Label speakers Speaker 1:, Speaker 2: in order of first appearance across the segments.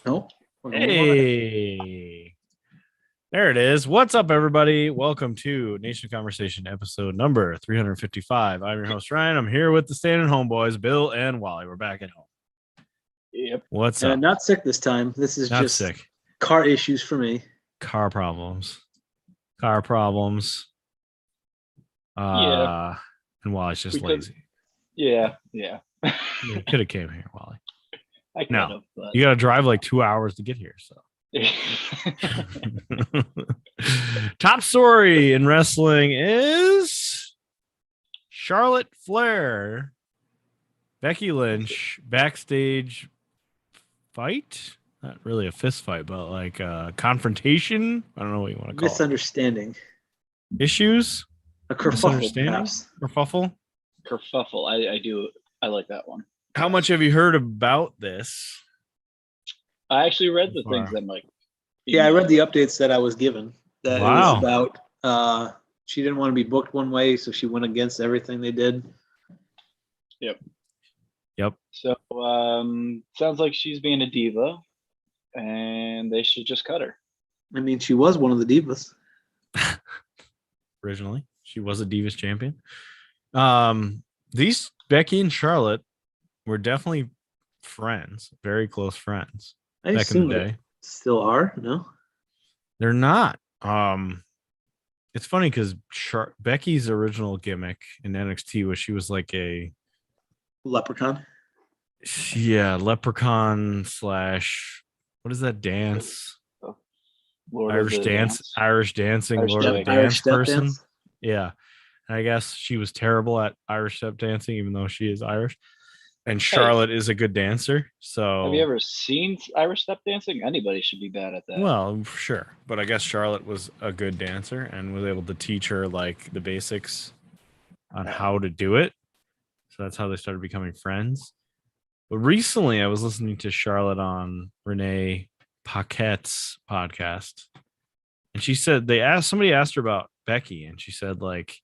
Speaker 1: No.
Speaker 2: Hey, there it is. What's up, everybody? Welcome to Nation Conversation episode number 355. I'm your host, Ryan. I'm here with the standing homeboys, Bill and Wally. We're back at home.
Speaker 1: Yep.
Speaker 2: What's up?
Speaker 1: Not sick this time. This is
Speaker 2: Not
Speaker 1: just
Speaker 2: sick.
Speaker 1: car issues for me.
Speaker 2: Car problems. Car problems.
Speaker 3: Yeah.
Speaker 2: And Wally's just lazy.
Speaker 3: Yeah.
Speaker 2: You could have came here, Wally.
Speaker 3: I could
Speaker 2: No.
Speaker 3: have, but
Speaker 2: You got to drive like 2 hours to get here. So, top story in wrestling is Charlotte Flair, Becky Lynch backstage fight. Not really a fist fight, but like a confrontation. I don't know what you want to call
Speaker 1: Misunderstanding.
Speaker 2: it. Issues.
Speaker 1: A kerfuffle, perhaps.
Speaker 2: Kerfuffle.
Speaker 3: Kerfuffle. I like that one.
Speaker 2: How much have you heard about this?
Speaker 3: I actually read the
Speaker 2: Far.
Speaker 3: things that like.
Speaker 1: Yeah, I read the updates that I was given. That
Speaker 2: Wow.
Speaker 1: It was about she didn't want to be booked one way, so she went against everything they did.
Speaker 3: Yep.
Speaker 2: So,
Speaker 3: sounds like she's being a diva, and they should just cut her.
Speaker 1: I mean, she was one of the divas.
Speaker 2: originally, she was a Divas champion. These Becky and Charlotte were definitely friends, very close friends.
Speaker 1: I
Speaker 2: Back
Speaker 1: assume
Speaker 2: in the day.
Speaker 1: they still are. No.
Speaker 2: They're not. It's funny because Becky's original gimmick in NXT was she was like a
Speaker 1: Leprechaun.
Speaker 2: leprechaun / what is that dance? Irish dancing, Lord of the Dance person.
Speaker 1: Dance.
Speaker 2: Yeah. And I guess she was terrible at Irish step dancing, even though she is Irish. And Charlotte is a good dancer. So
Speaker 3: have you ever seen Irish step dancing? Anybody should be bad at that.
Speaker 2: Well, sure. But I guess Charlotte was a good dancer and was able to teach her like the basics on how to do it. So that's how they started becoming friends. But recently I was listening to Charlotte on Renee Paquette's podcast. And she said somebody asked her about Becky, and she said, like,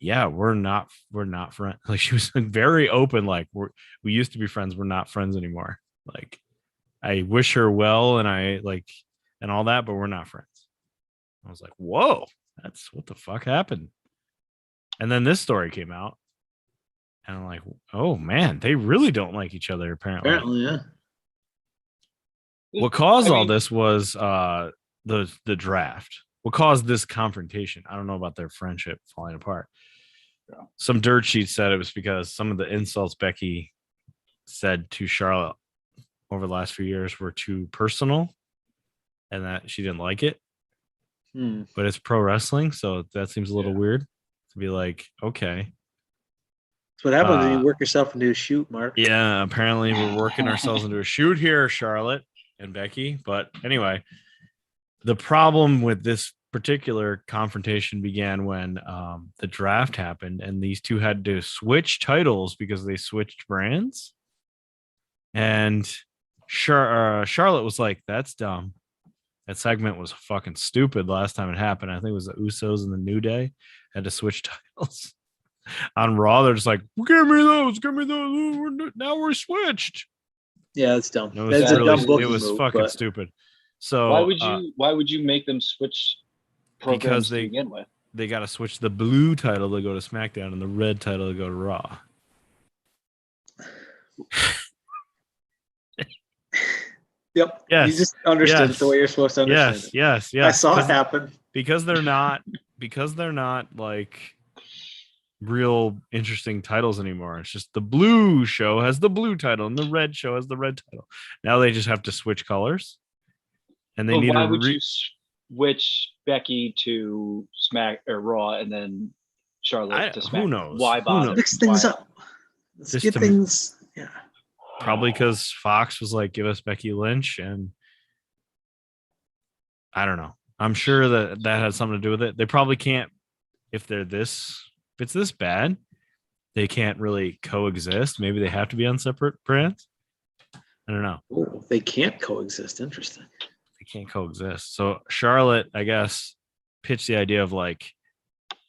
Speaker 2: yeah, we're not friends. Like, she was very open, like, we used to be friends, we're not friends anymore. Like, I wish her well and I like and all that, but we're not friends. I was like, whoa, that's what the fuck happened. And then this story came out, and I'm like, oh man, they really don't like each other, apparently.
Speaker 1: Yeah.
Speaker 2: What caused all this was the draft. What caused this confrontation? I don't know about their friendship falling apart.
Speaker 3: Yeah.
Speaker 2: Some dirt sheet said it was because some of the insults Becky said to Charlotte over the last few years were too personal and that she didn't like it. But it's pro wrestling, so that seems a little weird to be like, okay.
Speaker 1: That's what happens when you work yourself into a shoot, Mark.
Speaker 2: Yeah, apparently we're working ourselves into a shoot here, Charlotte and Becky. But anyway, the problem with this particular confrontation began when the draft happened and these two had to switch titles because they switched brands. And Charlotte was like, that's dumb. That segment was fucking stupid last time it happened. I think it was the Usos and the New Day had to switch titles. On Raw, they're just like, give me those. Now we're switched.
Speaker 1: Yeah, it's dumb.
Speaker 2: It was, it was fucking stupid. So
Speaker 3: why would you make them switch programs
Speaker 2: because
Speaker 3: to begin with?
Speaker 2: They got to switch the blue title to go to SmackDown and the red title to go to Raw.
Speaker 1: Yep.
Speaker 2: Yes.
Speaker 1: You just understood the way you're supposed to understand it.
Speaker 2: Yes.
Speaker 1: I saw it happen.
Speaker 2: Because they're not like real interesting titles anymore. It's just the blue show has the blue title and the red show has the red title. Now they just have to switch colors. And they need
Speaker 3: why would you switch Becky to Smack or Raw and then Charlotte to Smack?
Speaker 2: Who knows?
Speaker 3: Why bother?
Speaker 1: Mix things up. Let's get things. Yeah.
Speaker 2: Probably because Fox was like, give us Becky Lynch, and I don't know. I'm sure that had something to do with it. They probably can't, if it's this bad, they can't really coexist. Maybe they have to be on separate brands. I don't know.
Speaker 1: Oh, they can't coexist. Interesting.
Speaker 2: They can't coexist. So Charlotte, I guess, pitched the idea of like,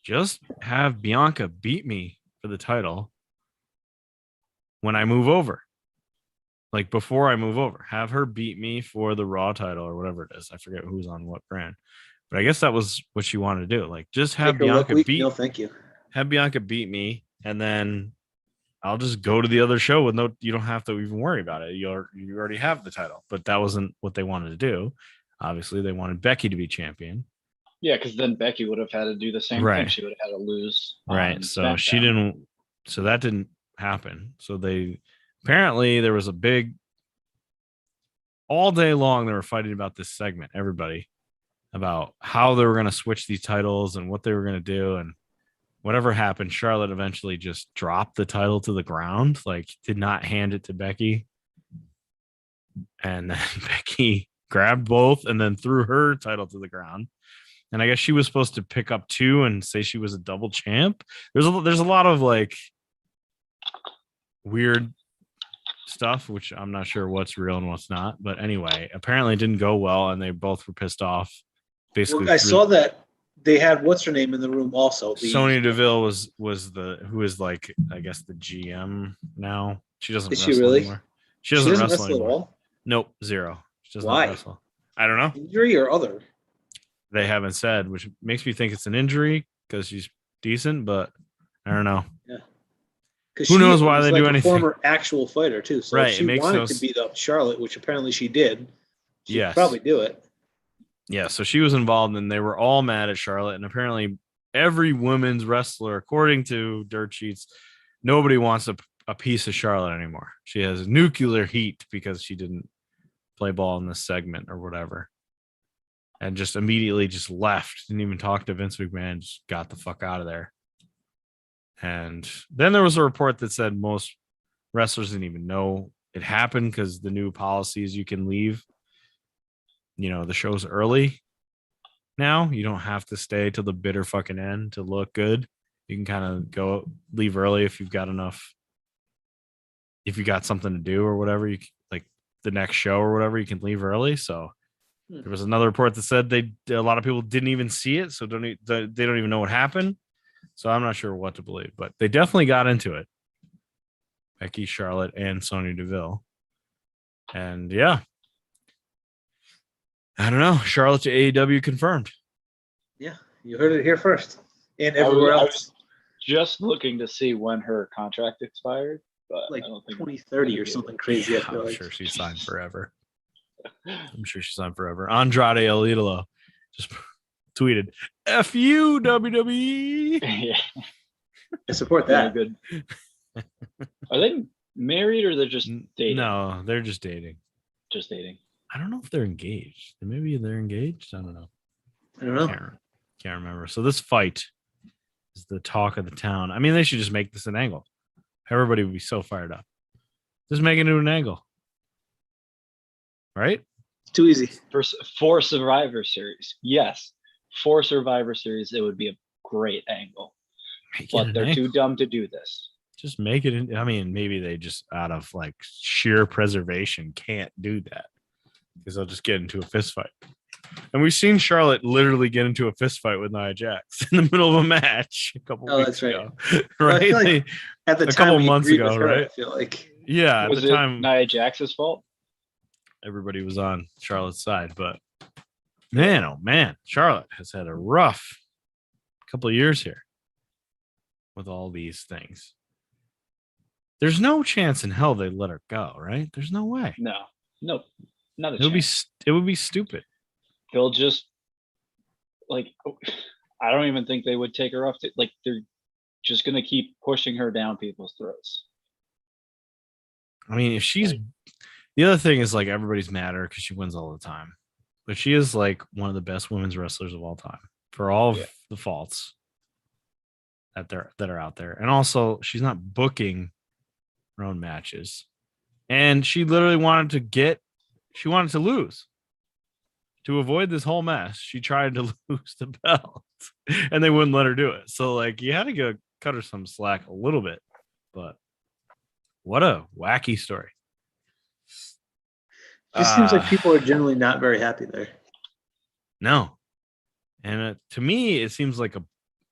Speaker 2: just have Bianca beat me for the title when I move over. Like before I move over, have her beat me for the Raw title or whatever it is. I forget who's on what brand, but I guess that was what she wanted to do. Like just have
Speaker 1: Make her look
Speaker 2: Bianca
Speaker 1: weak.
Speaker 2: beat
Speaker 1: No, thank you.
Speaker 2: me, and then I'll just go to the other show with no. You don't have to even worry about it. You already have the title, but that wasn't what they wanted to do. Obviously, they wanted Becky to be champion.
Speaker 3: Yeah, because then Becky would have had to do the same
Speaker 2: Right.
Speaker 3: thing. She would have had to lose.
Speaker 2: Right. So she didn't. So that didn't happen. So they apparently there was a big. All day long, they were fighting about this segment. Everybody about how they were going to switch these titles and what they were going to do, and whatever happened. Charlotte eventually just dropped the title to the ground, like did not hand it to Becky, and then Becky grabbed both and then threw her title to the ground. And I guess she was supposed to pick up 2 and say she was a double champ. There's a lot of like weird stuff, which I'm not sure what's real and what's not. But anyway, apparently it didn't go well, and they both were pissed off. Basically,
Speaker 1: Well, I saw that they had what's her name in the room also.
Speaker 2: Sonya Deville was who is like I guess the GM now. She doesn't
Speaker 1: Is
Speaker 2: wrestle
Speaker 1: she really?
Speaker 2: anymore. She doesn't wrestle
Speaker 1: at
Speaker 2: anymore.
Speaker 1: all?
Speaker 2: Nope, 0. She doesn't
Speaker 1: Why?
Speaker 2: wrestle. I don't know.
Speaker 1: Injury or other?
Speaker 2: They haven't said, which makes me think it's an injury because she's decent, but I don't know.
Speaker 1: Yeah.
Speaker 2: Who knows why they do
Speaker 1: a
Speaker 2: anything?
Speaker 1: Former actual fighter too. So
Speaker 2: Right,
Speaker 1: if
Speaker 2: it
Speaker 1: she
Speaker 2: makes
Speaker 1: wanted
Speaker 2: no
Speaker 1: to
Speaker 2: s-
Speaker 1: beat up Charlotte, which apparently she did. She'd
Speaker 2: Yes.
Speaker 1: probably do it.
Speaker 2: Yeah, so she was involved, and they were all mad at Charlotte. And apparently, every women's wrestler, according to Dirt Sheets, nobody wants a piece of Charlotte anymore. She has nuclear heat because she didn't play ball in this segment or whatever, and just immediately just left. Didn't even talk to Vince McMahon. Just got the fuck out of there. And then there was a report that said most wrestlers didn't even know it happened because the new policies you can leave, the show's early now. You don't have to stay till the bitter fucking end to look good. You can kind of leave early if you've got enough. If you got something to do or whatever, you like the next show or whatever, you can leave early. So there was another report that said a lot of people didn't even see it, so they don't even know what happened. So I'm not sure what to believe, but they definitely got into it. Becky, Charlotte, and Sonya Deville. And yeah, I don't know. Charlotte to AEW confirmed.
Speaker 1: Yeah, you heard it here first. And everywhere
Speaker 3: I
Speaker 1: else.
Speaker 3: was just looking to see when her contract expired, but
Speaker 1: Like
Speaker 3: I don't think
Speaker 1: 2030 or something crazy. I feel
Speaker 2: I'm
Speaker 1: like.
Speaker 2: sure she signed forever. Andrade El Idolo just tweeted, "F you, WWE."
Speaker 3: yeah,
Speaker 1: I support
Speaker 3: yeah,
Speaker 1: that.
Speaker 3: good. Are they married or they're just dating?
Speaker 2: No, they're just dating.
Speaker 3: Just dating.
Speaker 2: I don't know if they're engaged. Maybe they're engaged. I don't know.
Speaker 1: I don't know.
Speaker 2: Can't remember. So this fight is the talk of the town. I mean, they should just make this an angle. Everybody would be so fired up. Just make it into an angle. Right?
Speaker 1: It's too easy.
Speaker 3: For Survivor Series. Yes. For Survivor Series, it would be a great angle. But they're too dumb to do this.
Speaker 2: Just make it in. I mean, maybe they just out of like sheer preservation can't do that because they'll just get into a fist fight. And we've seen Charlotte literally get into a fist fight with Nia Jax in the middle of a match a couple weeks ago.
Speaker 1: Well, I
Speaker 2: Right?
Speaker 1: feel like at the
Speaker 2: a
Speaker 1: time,
Speaker 2: couple
Speaker 1: we
Speaker 2: months
Speaker 1: agreed
Speaker 2: ago,
Speaker 1: with her,
Speaker 2: right?
Speaker 1: I feel like.
Speaker 2: Yeah, at
Speaker 3: Was
Speaker 2: the
Speaker 3: it
Speaker 2: time,
Speaker 3: Nia Jax's fault?
Speaker 2: everybody was on Charlotte's side, but man, oh man, Charlotte has had a rough couple of years here with all these things. There's no chance in hell they let her go, right? There's no way.
Speaker 3: No, not a
Speaker 2: It would
Speaker 3: chance.
Speaker 2: It would be stupid.
Speaker 3: They'll just I don't even think they would take her off. They're just gonna keep pushing her down people's throats.
Speaker 2: I mean, if she's the other thing is like everybody's mad at her because she wins all the time, but she is like one of the best women's wrestlers of all time for all of the faults that are out there, and also she's not booking her own matches, and she literally wanted to lose to avoid this whole mess. She tried to lose the belt, and they wouldn't let her do it. So like you had to cut her some slack a little bit, but what a wacky story.
Speaker 1: Just seems like people are generally not very happy there.
Speaker 2: No. And to me, it seems like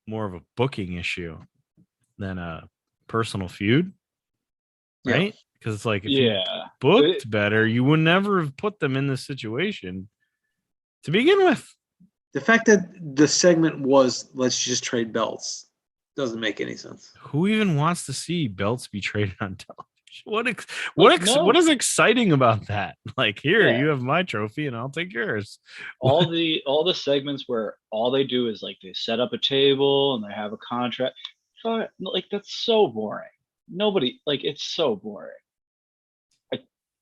Speaker 2: more of a booking issue than a personal feud. Right? Because it's like, if you booked better, you would never have put them in this situation to begin with.
Speaker 1: The fact that the segment was let's just trade belts doesn't make any sense.
Speaker 2: Who even wants to see belts be traded on television? What is exciting about that? Like, here, you have my trophy and I'll take yours.
Speaker 3: All the segments where all they do is like they set up a table and they have a contract. Like, that's so boring. Nobody, like, it's so boring.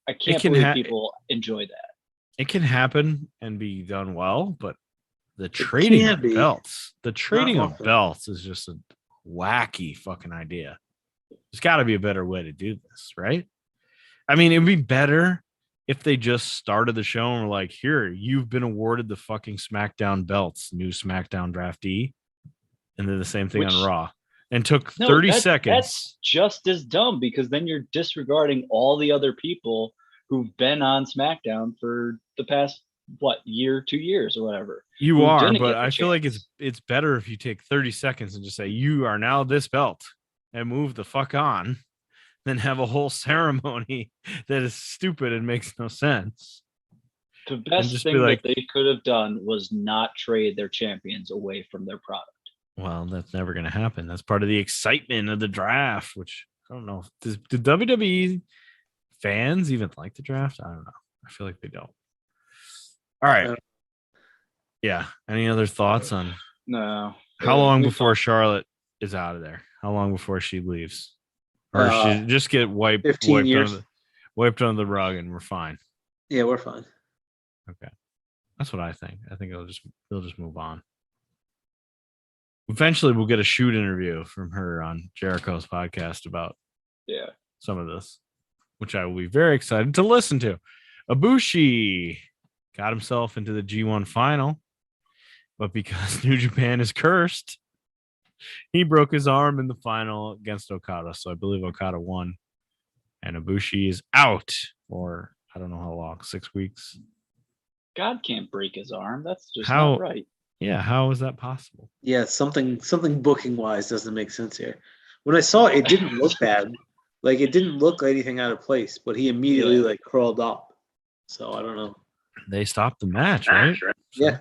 Speaker 3: I can't believe people enjoy that.
Speaker 2: It can happen and be done well, but the trading of belts is just a wacky fucking idea. There's got to be a better way to do this, right? I mean, it'd be better if they just started the show and were like, here, you've been awarded the fucking SmackDown belts, new SmackDown draftee, and did the same thing on Raw. And took 30 seconds.
Speaker 3: That's just as dumb, because then you're disregarding all the other people who've been on SmackDown for the past, year, 2 years or whatever.
Speaker 2: You are, but I feel like it's better if you take 30 seconds and just say, you are now this belt, and move the fuck on, than have a whole ceremony that is stupid and makes no sense.
Speaker 3: The best thing that they could have done was not trade their champions away from their product.
Speaker 2: Well, that's never going to happen. That's part of the excitement of the draft, which I don't know. Do WWE fans even like the draft? I don't know. I feel like they don't. All right. Yeah. Any other thoughts on?
Speaker 3: No.
Speaker 2: How long before Charlotte is out of there? How long before she leaves? Or she just get wiped
Speaker 1: 15 years.
Speaker 2: Wiped under the rug and we're fine?
Speaker 1: Yeah, we're fine.
Speaker 2: Okay. That's what I think. I think they'll just move on. Eventually, we'll get a shoot interview from her on Jericho's podcast about some of this, which I will be very excited to listen to. Ibushi got himself into the G1 final, but because New Japan is cursed, he broke his arm in the final against Okada. So I believe Okada won, and Ibushi is out for I don't know how long, 6 weeks.
Speaker 3: God can't break his arm. That's just not right.
Speaker 2: Yeah, how is that possible?
Speaker 1: Yeah, something booking wise doesn't make sense here. When I saw it, it didn't look bad. Like, it didn't look like anything out of place, but he immediately crawled up. So I don't know.
Speaker 2: They stopped the match, right?
Speaker 1: Yeah.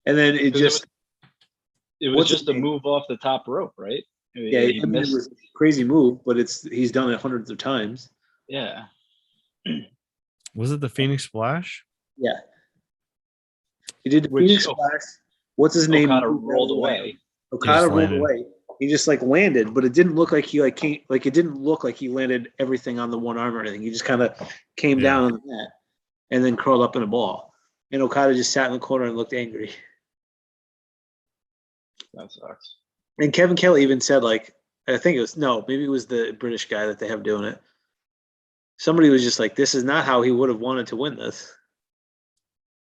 Speaker 1: And then it
Speaker 3: was just a move off the top rope, right?
Speaker 1: It was a crazy move, but he's done it hundreds of times.
Speaker 3: Yeah.
Speaker 2: Was it the Phoenix Splash?
Speaker 1: Yeah. He did the Phoenix Splash. What's his name?
Speaker 3: Okada rolled away.
Speaker 1: Okada rolled away. He just landed, but it didn't look like he came, it didn't look like he landed everything on the one arm or anything. He just kind of came down on the mat and then curled up in a ball. And Okada just sat in the corner and looked angry.
Speaker 3: That sucks.
Speaker 1: And Kevin Kelly even said, maybe it was the British guy that they have doing it. Somebody was just like, this is not how he would have wanted to win this.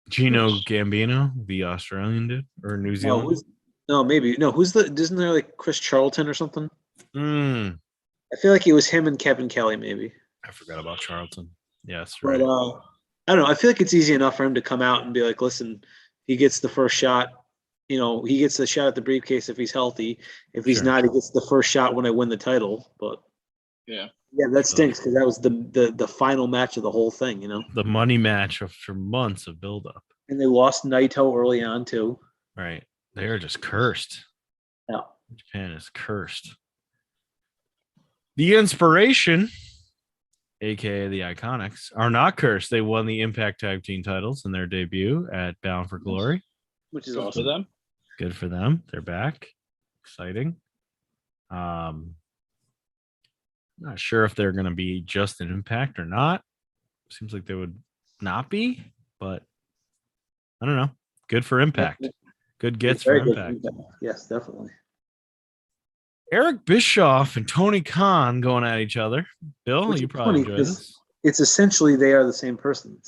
Speaker 2: Gino Gambino, the Australian dude, or New Zealand?
Speaker 1: Isn't there Chris Charlton or something? I feel like it was him and Kevin Kelly, maybe.
Speaker 2: I forgot about Charlton. Yes, right.
Speaker 1: But, I don't know. I feel like it's easy enough for him to come out and be like, listen, he gets the first shot. He gets the shot at the briefcase if he's healthy. If he's not, he gets the first shot when I win the title. But yeah, that stinks because that was the final match of the whole thing.
Speaker 2: The money match after months of buildup.
Speaker 1: And they lost Naito early on too.
Speaker 2: Right, they are just cursed.
Speaker 1: Yeah,
Speaker 2: Japan is cursed. The Inspiration, aka the Iconics, are not cursed. They won the Impact Tag Team titles in their debut at Bound for Glory,
Speaker 1: which is
Speaker 3: good
Speaker 1: awesome.
Speaker 3: For them.
Speaker 2: Good for them. They're back. Exciting. Not sure if they're going to be just an Impact or not. Seems like they would not be, but I don't know. Good for Impact. Good gets for Impact.
Speaker 1: Yes, definitely.
Speaker 2: Eric Bischoff and Tony Khan going at each other. Bill, you probably enjoy this.
Speaker 1: It's essentially they are the same person.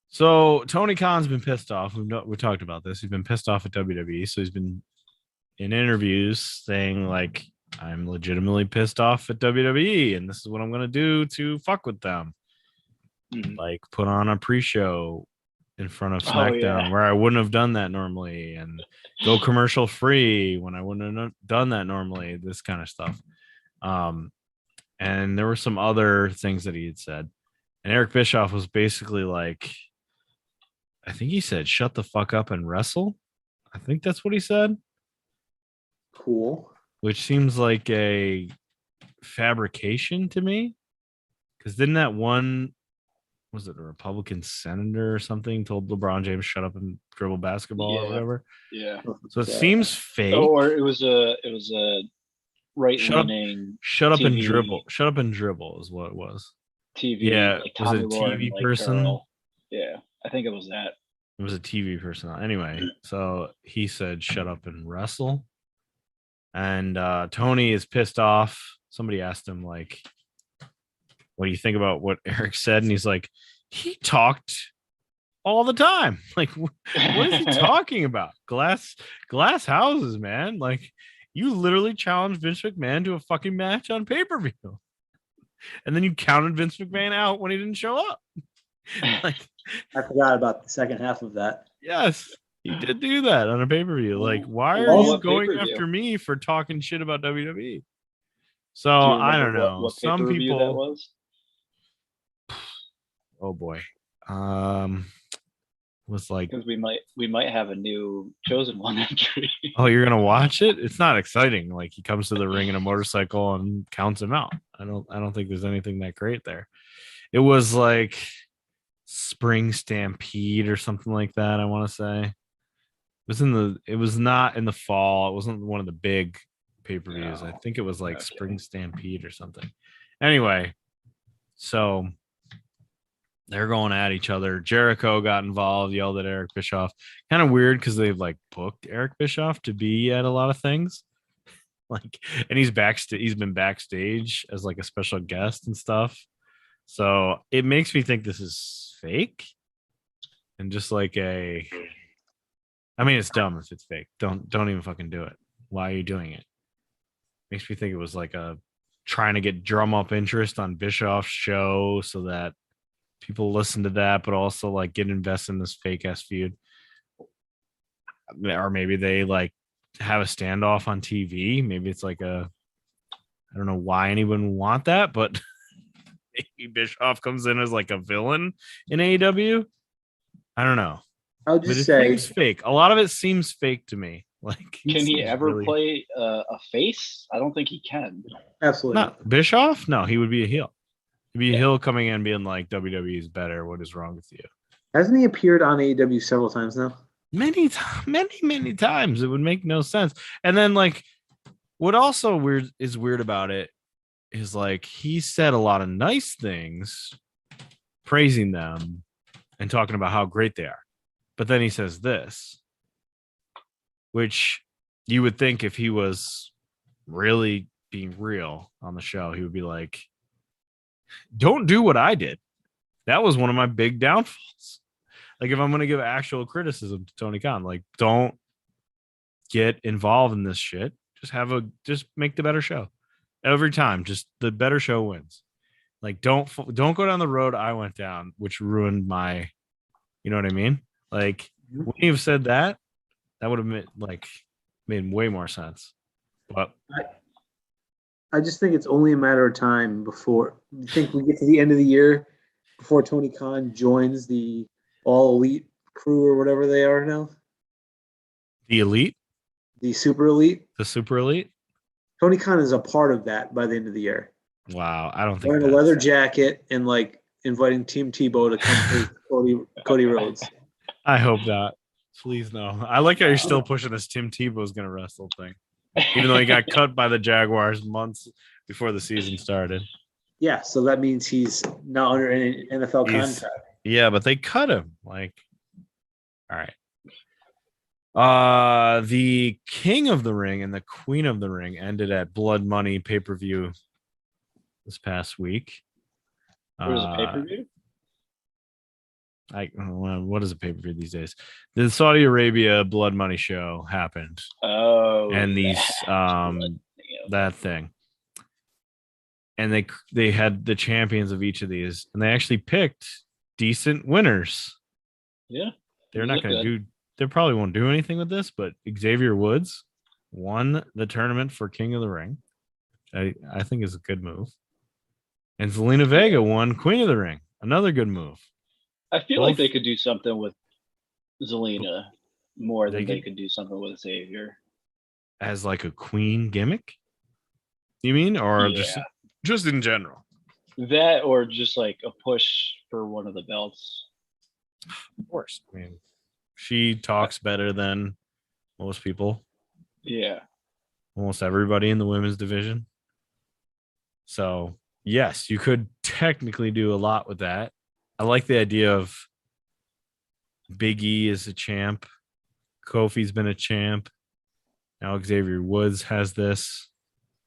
Speaker 2: So Tony Khan's been pissed off. We talked about this. He's been pissed off at WWE. So he's been in interviews saying I'm legitimately pissed off at WWE, and this is what I'm going to do to fuck with them. Put on a pre-show in front of SmackDown where I wouldn't have done that normally, and go commercial free when I wouldn't have done that normally. This kind of stuff. And there were some other things that he had said. And Eric Bischoff was basically like, I think he said, shut the fuck up and wrestle. I think that's what he said.
Speaker 1: Cool.
Speaker 2: Which seems like a fabrication to me. Because didn't that one, was it a Republican senator or something, told LeBron James shut up and dribble basketball or whatever?
Speaker 3: Yeah.
Speaker 2: So it seems fake.
Speaker 3: Or it was a right leaning.
Speaker 2: Shut up and
Speaker 3: TV.
Speaker 2: dribble. Shut up and dribble is what it was.
Speaker 3: TV.
Speaker 2: Yeah,
Speaker 3: like
Speaker 2: was it a
Speaker 3: Tommy Lauren,
Speaker 2: TV
Speaker 3: like
Speaker 2: person?
Speaker 3: Carol. Yeah, I think it was that.
Speaker 2: It was a TV person. Anyway, so he said, shut up and wrestle. And Tony is pissed off. Somebody asked him, like, what do you think about what Eric said? And he's like, he talked all the time. Like, what is he talking about? Glass houses, man. Like, you literally challenged Vince McMahon to a fucking match on pay-per-view. And then you counted Vince McMahon out when he didn't show up. Like,
Speaker 1: I forgot about the second half of that.
Speaker 2: Yes, he did do that on a pay-per-view. Like, why are
Speaker 3: Well,
Speaker 2: you
Speaker 3: what
Speaker 2: going
Speaker 3: pay-per-view?
Speaker 2: after me for talking shit about WWE? So
Speaker 3: Do you
Speaker 2: I don't
Speaker 3: remember
Speaker 2: know.
Speaker 3: what
Speaker 2: Some
Speaker 3: pay-per-view
Speaker 2: people.
Speaker 3: that was?
Speaker 2: Oh boy. Was like,
Speaker 3: Because we might have a new chosen one entry.
Speaker 2: oh, you're gonna watch it? It's not exciting. Like, he comes to the ring in a motorcycle and counts him out. I don't think there's anything that great there. It was like Spring Stampede or something like that, I want to say. It was not in the fall. It wasn't one of the big pay-per-views.
Speaker 3: No.
Speaker 2: I think it was like
Speaker 3: Okay.
Speaker 2: Spring Stampede or something. Anyway, so they're going at each other. Jericho got involved, yelled at Eric Bischoff. Kind of weird because they've like booked Eric Bischoff to be at a lot of things. Like, and he's been backstage as like a special guest and stuff. So it makes me think this is fake. And just like I mean, it's dumb if it's fake. Don't even fucking do it. Why are you doing it? Makes me think it was like a trying to drum up interest on Bischoff's show so that people listen to that, but also like get invested in this fake ass feud. Or maybe they like have a standoff on TV. Maybe it's like I don't know why anyone would want that, but maybe Bischoff comes in as like a villain in AEW. I don't know.
Speaker 1: I'll
Speaker 2: But
Speaker 1: just
Speaker 2: it
Speaker 1: say,
Speaker 2: seems fake. A lot of it seems fake to me. Like,
Speaker 3: Can he
Speaker 2: seems
Speaker 3: ever
Speaker 2: really-
Speaker 3: play a face? I don't think he can.
Speaker 1: absolutely.
Speaker 2: Not Bischoff? No, he would be a heel. He'd be a heel coming in being like, WWE is better. What is wrong with you?
Speaker 1: Hasn't he appeared on AEW several times now?
Speaker 2: Many times. It would make no sense. And then like, what also weird about it is like he said a lot of nice things, praising them and talking about how great they are. But then he says this, which you would think if he was really being real on the show, he would be like, don't do what I did. That was one of my big downfalls. Like, if I'm going to give actual criticism to Tony Khan, like, don't get involved in this shit. Just make the better show every time. Just the better show wins. Like, don't go down the road I went down, which ruined my, you know what I mean? Like, when you've said that, that would have made way more sense. But
Speaker 1: I just think it's only a matter of time before you think we get to the end of the year before Tony Khan joins the All Elite crew or whatever they are now.
Speaker 2: the elite,
Speaker 1: The Super Elite.
Speaker 2: the super elite.
Speaker 1: Tony Khan is a part of that by the end of the year.
Speaker 2: Wow, I don't think
Speaker 1: Wearing a
Speaker 2: that's-
Speaker 1: leather jacket and like inviting Team Tebow to come play Cody Rhodes.
Speaker 2: I hope not. Please no. I like how you're still pushing this Tim Tebow's gonna wrestle thing, even though he got cut by the Jaguars months before the season started.
Speaker 1: Yeah, so that means he's not under an NFL
Speaker 2: He's-
Speaker 1: contract.
Speaker 2: Yeah, but they cut him. Like, all right. The King of the Ring and the Queen of the Ring ended at Blood Money pay-per-view this past week.
Speaker 3: There was a pay-per-view?
Speaker 2: What is a pay-per-view these days? The Saudi Arabia Blood Money show happened,
Speaker 3: Oh,
Speaker 2: and these that thing, and they had the champions of each of these, and they actually picked decent winners.
Speaker 3: Yeah,
Speaker 2: They're not going to do. They probably won't do anything with this, but Xavier Woods won the tournament for King of the Ring. I think is a good move. And Zelina Vega won Queen of the Ring. Another good move.
Speaker 3: I feel
Speaker 2: Both-
Speaker 3: like they could do something with Zelina more
Speaker 2: They
Speaker 3: than they
Speaker 2: could-
Speaker 3: could do something with Xavier.
Speaker 2: As like a queen gimmick? You mean? Or
Speaker 3: Yeah.
Speaker 2: just in general?
Speaker 3: That or just like a push for one of the belts.
Speaker 2: Of course. I mean, she talks better than most people,
Speaker 3: Yeah.
Speaker 2: almost everybody in the women's division. So, yes, you could technically do a lot with that. I like the idea of Big E as a champ. Kofi's been a champ. Now Xavier Woods has this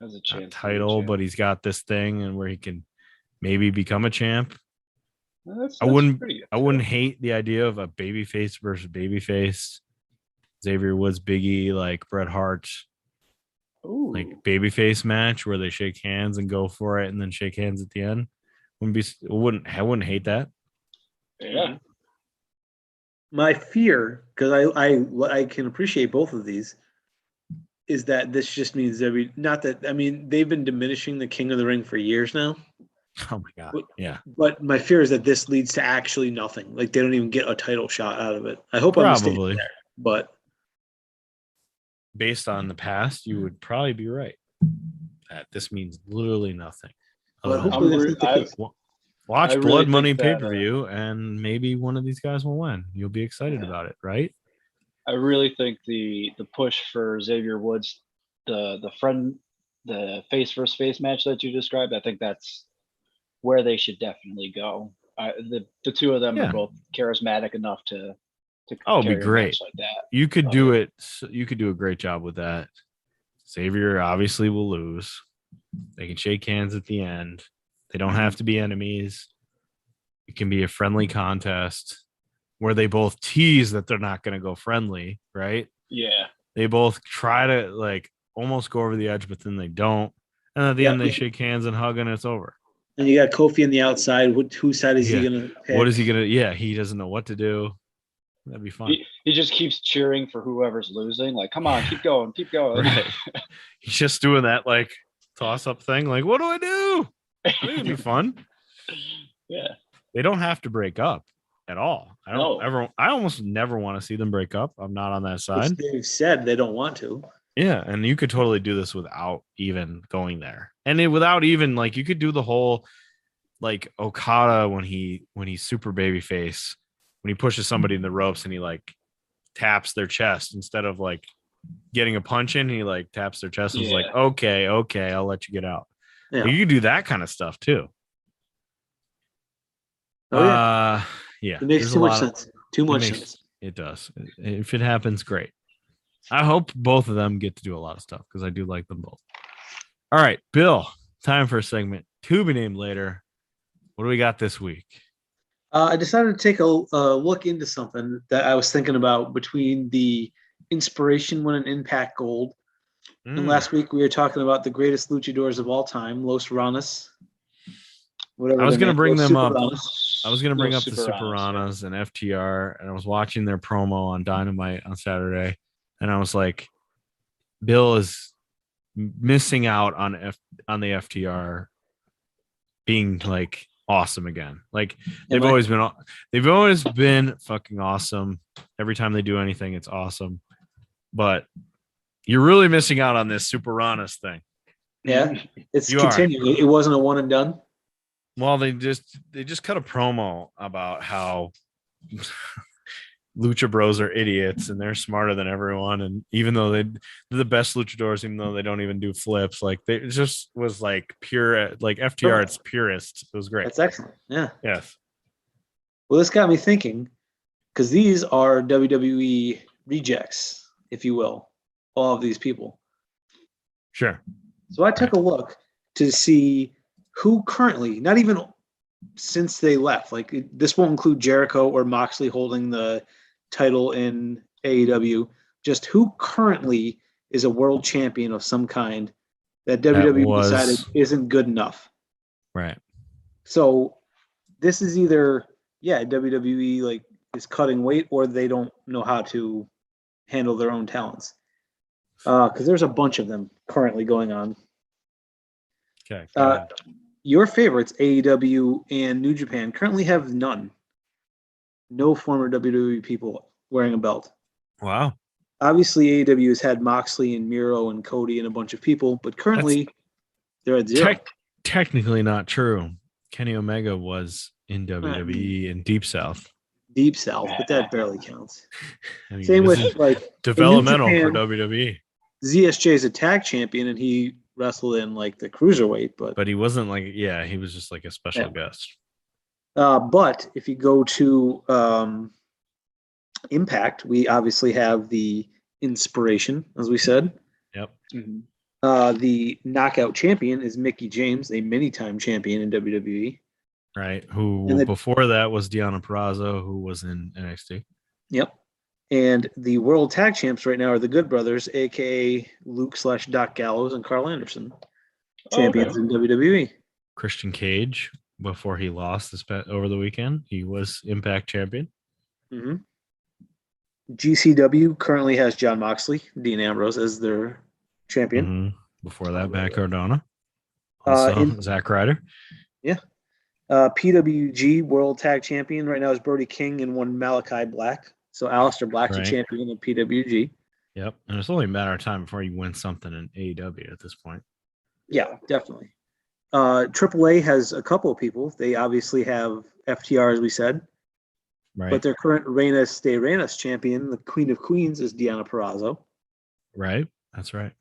Speaker 3: Has a
Speaker 2: not
Speaker 3: chance. to be a
Speaker 2: title,
Speaker 3: champ.
Speaker 2: but he's got this thing and where he can maybe become a champ.
Speaker 3: That's
Speaker 2: I wouldn't
Speaker 3: pretty good,
Speaker 2: I wouldn't hate the idea of a babyface versus babyface. Xavier Woods, Big E, like Bret Hart,
Speaker 3: Ooh.
Speaker 2: like babyface match where they shake hands and go for it and then shake hands at the end. I wouldn't hate that.
Speaker 3: Yeah.
Speaker 1: My fear, because I can appreciate both of these, is that this just means not that I mean they've been diminishing the King of the Ring for years now.
Speaker 2: Oh my god. Yeah.
Speaker 1: But my fear is that this leads to actually nothing. Like they don't even get a title shot out of it. I hope I'm mistaken
Speaker 2: Probably.
Speaker 1: there, but
Speaker 2: Based on the past, you would probably be right. That this means literally nothing.
Speaker 1: but
Speaker 2: Other than
Speaker 1: hopefully that's not the case.
Speaker 2: watch
Speaker 3: I really
Speaker 2: Blood
Speaker 3: think
Speaker 2: Money
Speaker 3: that,
Speaker 2: pay-per-view and maybe one of these guys will win. You'll be excited about it, right?
Speaker 3: I really think the push for Xavier Woods, the face versus face match that you described, I think that's where they should definitely go. The two of them
Speaker 2: Yeah.
Speaker 3: are both charismatic enough to
Speaker 2: Oh, it'd be
Speaker 3: carry a
Speaker 2: great.
Speaker 3: match like that.
Speaker 2: You could do it. You could do a great job with that. Xavier obviously will lose. They can shake hands at the end. They don't have to be enemies. It can be a friendly contest where they both tease that they're not going to go friendly, right?
Speaker 3: Yeah.
Speaker 2: They both try to like almost go over the edge, but then they don't. And at the
Speaker 1: Yeah.
Speaker 2: end, they shake hands and hug, and it's over.
Speaker 1: And you got Kofi on the outside. Whose side is he
Speaker 2: Yeah.
Speaker 1: gonna pick?
Speaker 2: What is he going to? Yeah, he doesn't know what to do. That'd be fun.
Speaker 3: He just keeps cheering for whoever's losing. Like, come on, keep going, keep going.
Speaker 2: Right. He's just doing that like toss up thing. Like, what do I do? I think it'd be fun.
Speaker 3: Yeah.
Speaker 2: They don't have to break up at all. I don't
Speaker 3: No.
Speaker 2: ever. I almost never want to see them break up. I'm not on that
Speaker 1: Which
Speaker 2: side.
Speaker 1: they've said they don't want to.
Speaker 2: Yeah, and you could totally do this without even going there, and without even like you could do the whole like Okada when he's super babyface when he pushes somebody in the ropes and he like taps their chest instead of like getting a punch in. He like taps their chest and is like, okay, I'll let you get out.
Speaker 1: Yeah.
Speaker 2: You could do that kind of stuff too.
Speaker 1: Oh yeah.
Speaker 2: Yeah.
Speaker 1: It makes
Speaker 2: there's
Speaker 1: too
Speaker 2: a
Speaker 1: much
Speaker 2: lot of-
Speaker 1: sense. Too much
Speaker 2: makes-
Speaker 1: sense.
Speaker 2: It does. If it happens, great. I hope both of them get to do a lot of stuff because I do like them both. All right, Bill, time for a segment to be named later. What do we got this week?
Speaker 1: I decided to take a look into something that I was thinking about between the inspiration winning Impact Gold. And last week we were talking about the greatest luchadors of all time, Los Ranas. Whatever
Speaker 2: I was
Speaker 1: their
Speaker 2: going to
Speaker 1: name
Speaker 2: bring
Speaker 1: was,
Speaker 2: them
Speaker 1: Super
Speaker 2: up.
Speaker 1: Ranas.
Speaker 2: I was going to bring up the
Speaker 3: Super
Speaker 2: Superanas and FTR, and I was watching their promo on Dynamite on Saturday, and I was like, Bill is missing out on the FTR being like awesome again. Like they've always been fucking awesome. Every time they do anything, it's awesome. But you're really missing out on this Superanas thing.
Speaker 1: Yeah, it's
Speaker 2: You
Speaker 1: continuing. It wasn't a one and done.
Speaker 2: Well, they just cut a promo about how Lucha Bros are idiots and they're smarter than everyone. And even though they're the best luchadors, even though they don't even do flips, like it just was like pure, like FTR, it's purest. It was great.
Speaker 1: That's excellent. Yeah.
Speaker 2: Yes.
Speaker 1: Well, this got me thinking because these are WWE rejects, if you will, all of these people.
Speaker 2: Sure.
Speaker 1: So I took a look to see who currently, not even since they left, like this won't include Jericho or Moxley holding the title in AEW, just who currently is a world champion of some kind that WWE decided isn't good enough.
Speaker 2: Right.
Speaker 1: So this is either, WWE like is cutting weight or they don't know how to handle their own talents. Because there's a bunch of them currently going on.
Speaker 2: Okay.
Speaker 1: Your favorites, AEW and New Japan, currently have none. No former WWE people wearing a belt.
Speaker 2: Wow.
Speaker 1: Obviously, AEW has had Moxley and Miro and Cody and a bunch of people, but currently they're at zero.
Speaker 2: Technically not true. Kenny Omega was in WWE in Deep South.
Speaker 1: Deep South, but that barely counts.
Speaker 2: I mean,
Speaker 1: Same
Speaker 2: this
Speaker 1: with
Speaker 2: is
Speaker 1: like
Speaker 2: developmental
Speaker 1: in New
Speaker 2: for
Speaker 1: Japan,
Speaker 2: WWE.
Speaker 1: ZSJ is a tag champion, and he wrestled in like the cruiserweight,
Speaker 2: But he wasn't like, he was just like a special guest.
Speaker 1: But if you go to Impact, we obviously have the Inspiration, as we said.
Speaker 2: Yep.
Speaker 1: The knockout champion is Mickie James, a many-time champion in WWE.
Speaker 2: Right. Who before that was Deonna Purrazzo, who was in NXT.
Speaker 1: Yep. And the world tag champs right now are the Good Brothers, aka Luke/Doc Gallows and Carl Anderson, champions in WWE.
Speaker 2: Christian Cage, before he lost over the weekend, he was Impact champion.
Speaker 1: GCW currently has Jon Moxley, Dean Ambrose as their champion.
Speaker 2: Before that, Matt Cardona. Zack Ryder.
Speaker 1: Yeah. PWG World Tag Champion right now is Brody King and one Malachi Black. So Aleister Black's a champion in PWG.
Speaker 2: Yep. And it's only a matter of time before you win something in AEW at this point.
Speaker 1: Yeah, definitely. AAA has a couple of people. They obviously have FTR, as we said.
Speaker 2: Right.
Speaker 1: But their current Reinas de Reinas champion, the Queen of Queens, is Deonna Purrazzo.
Speaker 2: Right. That's right.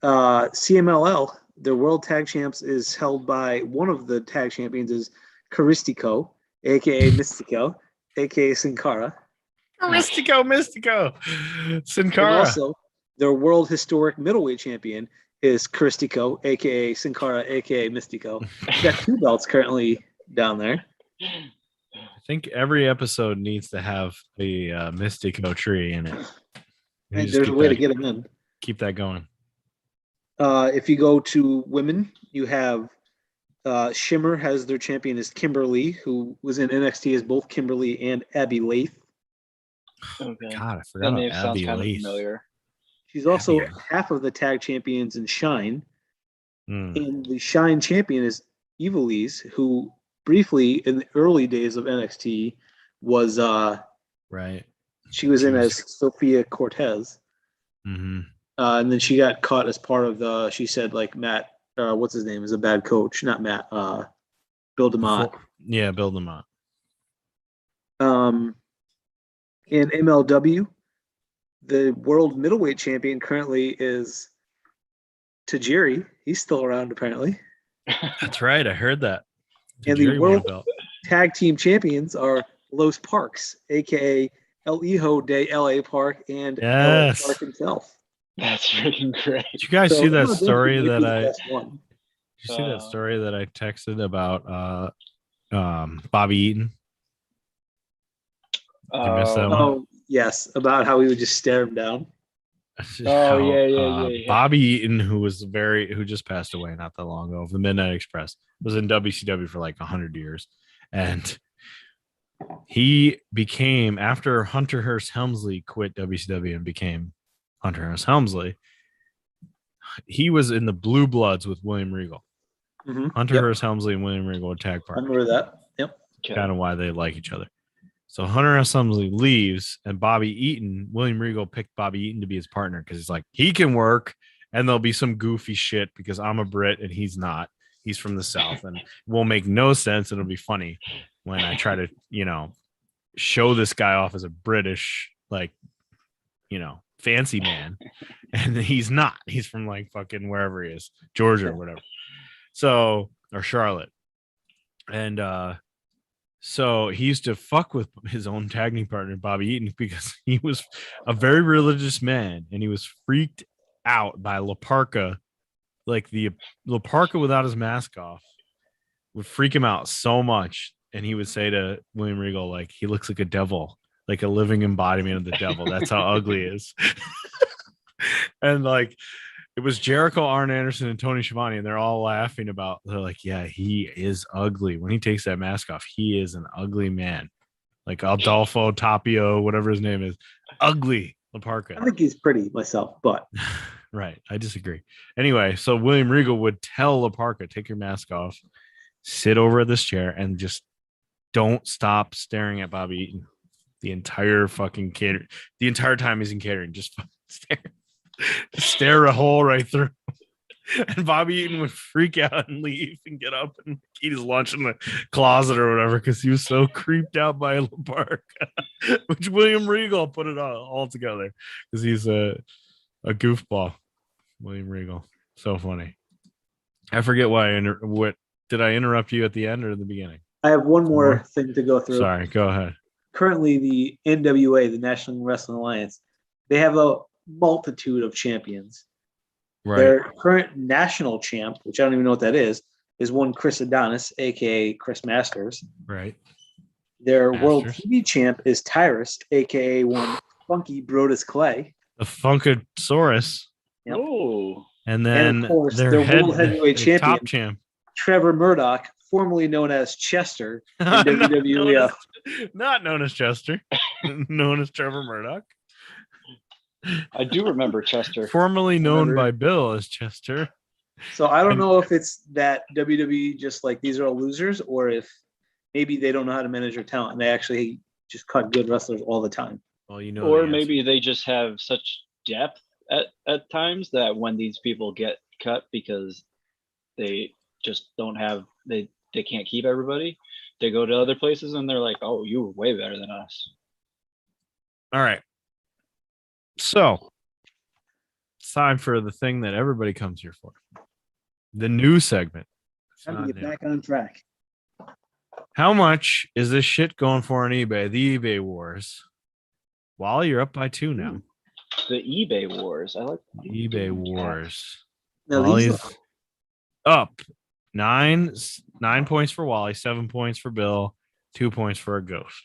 Speaker 1: CMLL, their World Tag Champs, is held by one of the tag champions is Caristico, a.k.a. Mystico, a.k.a. Sin Cara.
Speaker 2: Mystico. Sin Cara.
Speaker 1: And also, their World Historic Middleweight Champion is Caristico, a.k.a. Sin Cara, a.k.a. Mystico. Got 2 belts currently down there.
Speaker 2: I think every episode needs to have the Mystico tree in it.
Speaker 1: There's a way to get him in.
Speaker 2: Keep that going.
Speaker 1: If you go to women, you have Shimmer has their champion is Kimberly, who was in NXT as both Kimberly and Abby Lath.
Speaker 3: Okay.
Speaker 2: God, I forgot about Abby Lath.
Speaker 3: Familiar.
Speaker 1: She's also half of the tag champions in Shine. And the Shine champion is Evilise, who briefly in the early days of NXT was she was in as Sophia Cortez.
Speaker 2: And
Speaker 1: then she got caught as part of she said like Matt, what's his name, is a bad coach. Not Matt, Bill DeMott.
Speaker 2: Bill DeMott.
Speaker 1: In MLW, the world middleweight champion currently is Tajiri. He's still around apparently.
Speaker 2: That's right. I heard that.
Speaker 1: And the world tag team champions are Los Parks, aka El Hijo de LA Park and LA Park himself.
Speaker 3: That's freaking great.
Speaker 2: Did you guys see that story that I texted about Bobby Eaton? You missed that one?
Speaker 1: Oh, yes, about how he would just stare him down.
Speaker 3: Yeah.
Speaker 2: Bobby Eaton, who just passed away not that long ago, of the Midnight Express, was in WCW for like 100 years. And he became, after Hunter Hearst Helmsley quit WCW and became Hunter Hearst Helmsley, he was in the Blue Bloods with William Regal. Hunter Hearst Helmsley and William Regal were tag partners.
Speaker 1: I remember that. Yep.
Speaker 2: Kind of why they like each other. So Hunter S. Helmsley leaves, and Bobby Eaton, William Regal picked Bobby Eaton to be his partner because he's like, he can work, and there'll be some goofy shit because I'm a Brit and he's not. He's from the South, and it will make no sense. It'll be funny when I try to, show this guy off as a British, fancy man, and he's not. He's from like fucking wherever he is, Georgia or whatever. So, or Charlotte, and so he used to fuck with his own tag team partner, Bobby Eaton, because he was a very religious man and he was freaked out by La Parka. Like the La Parka without his mask off would freak him out so much. And he would say to William Regal, like, he looks like a devil, like a living embodiment of the devil. That's how ugly he is. And like, it was Jericho, Arn Anderson, and Tony Schiavone, and they're all laughing about. They're like, "Yeah, he is ugly. When he takes that mask off, he is an ugly man, like Adolfo Tapio, whatever his name is, ugly." La Parka.
Speaker 1: I think he's pretty myself, but
Speaker 2: Right. I disagree. Anyway, so William Regal would tell La Parka, take your mask off, sit over at this chair, and just don't stop staring at Bobby Eaton the entire the entire time he's in catering. Just stare a hole right through. And Bobby Eaton would freak out and leave and get up and eat his lunch in the closet or whatever because he was so creeped out by La Parka, which William Regal put it all together because he's a goofball. William Regal. So funny. I forget why. What did I interrupt you at the end or the beginning?
Speaker 1: I have one more thing to go through.
Speaker 2: Sorry, go ahead.
Speaker 1: Currently, the NWA, the National Wrestling Alliance, they have a multitude of champions.
Speaker 2: Right.
Speaker 1: Their current national champ, which I don't even know what that is one Chris Adonis, aka Chris Masters.
Speaker 2: Right.
Speaker 1: Their world TV champ is Tyrus, aka one Funky Brodus Clay.
Speaker 2: The Funkasaurus.
Speaker 1: Yep.
Speaker 3: Oh.
Speaker 2: And then
Speaker 1: of course,
Speaker 2: their
Speaker 1: world heavyweight champion,
Speaker 2: top champ,
Speaker 1: Trevor Murdoch, formerly known as Chester in WWF.
Speaker 2: Not known as Chester, known as Trevor Murdoch.
Speaker 3: I do remember Chester.
Speaker 2: Formerly known by Bill as Chester.
Speaker 1: So I don't know if it's that WWE just like these are all losers, or if maybe they don't know how to manage their talent and they actually just cut good wrestlers all the time.
Speaker 2: Well, you know,
Speaker 3: or maybe they just have such depth at times that when these people get cut because they just don't have they can't keep everybody, they go to other places and they're like, oh, you were way better than us.
Speaker 2: All right. So it's time for the thing that everybody comes here for. The new segment.
Speaker 1: Time to get back on track.
Speaker 2: How much is this shit going for on eBay? The eBay wars. Wally, you're up by 2 now.
Speaker 3: The eBay wars. I like
Speaker 2: eBay wars.
Speaker 1: No,
Speaker 2: Wally's up 9 points for Wally, 7 points for Bill, 2 points for a ghost.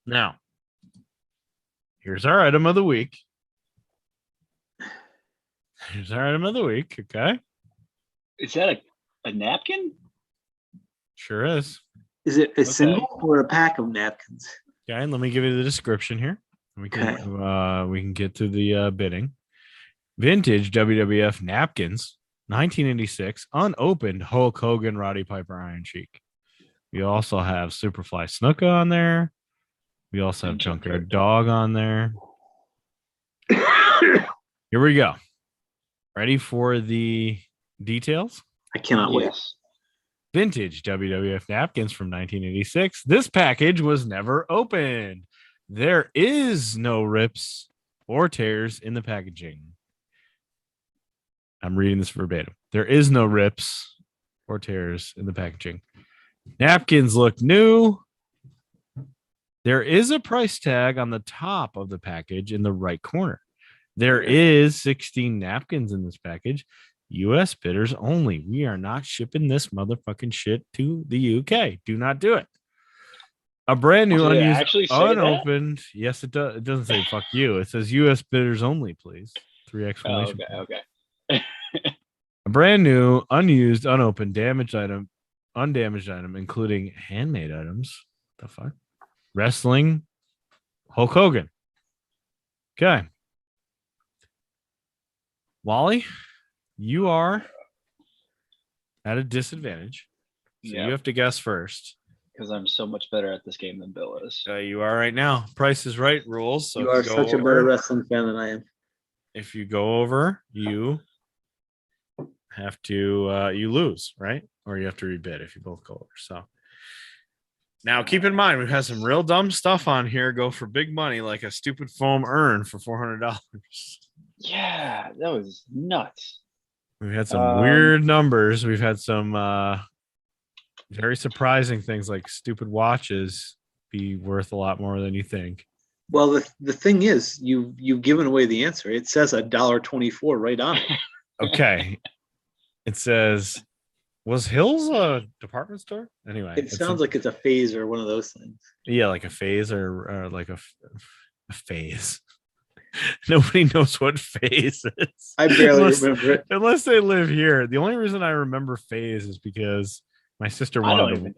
Speaker 2: Now, here's our item of the week. Okay.
Speaker 3: Is that a napkin?
Speaker 2: Sure is.
Speaker 1: Is it a single or a pack of napkins?
Speaker 2: Okay, and let me give you the description here. We can get to the bidding. Vintage WWF napkins, 1986, unopened Hulk Hogan, Roddy Piper, Iron Sheik. We also have Superfly Snuka on there. We also have Junkyard Dog on there. Here we go. Ready for the details?
Speaker 1: I cannot wait.
Speaker 2: Vintage WWF napkins from 1986. This package was never opened. There is no rips or tears in the packaging. I'm reading this verbatim. There is no rips or tears in the packaging. Napkins look new. There is a price tag on the top of the package in the right corner. There is 16 napkins in this package. U.S. bidders only. We are not shipping this motherfucking shit to the UK. Do not do it. A brand new unused, unopened. Yes, it does. It doesn't say fuck you. It says U.S. bidders only, please. 3 exclamation points.
Speaker 3: Okay.
Speaker 2: A brand new, unused, unopened, undamaged item, including handmade items. What the fuck? Wrestling, Hulk Hogan. Okay. Wally, you are at a disadvantage. So you have to guess first.
Speaker 3: Because I'm so much better at this game than Bill is.
Speaker 2: You are right now. Price is Right rules. So
Speaker 1: you are such a better wrestling fan than I am.
Speaker 2: If you go over, you have to you lose, right? Or you have to rebid if you both go over. So now keep in mind, we've had some real dumb stuff on here go for big money, like a stupid foam urn for $400.
Speaker 3: Yeah, that was nuts.
Speaker 2: We've had some weird numbers. We've had some very surprising things like stupid watches be worth a lot more than you think.
Speaker 1: Well, the thing is, you've given away the answer. It says $1.24 right on it.
Speaker 2: Okay. It says, was Hills a department store? Anyway.
Speaker 1: It sounds like it's a phase or one of those things.
Speaker 2: Yeah, like a phase or like a phase. Nobody knows what phase is.
Speaker 1: I barely remember it.
Speaker 2: Unless they live here. The only reason I remember phase is because my sister wanted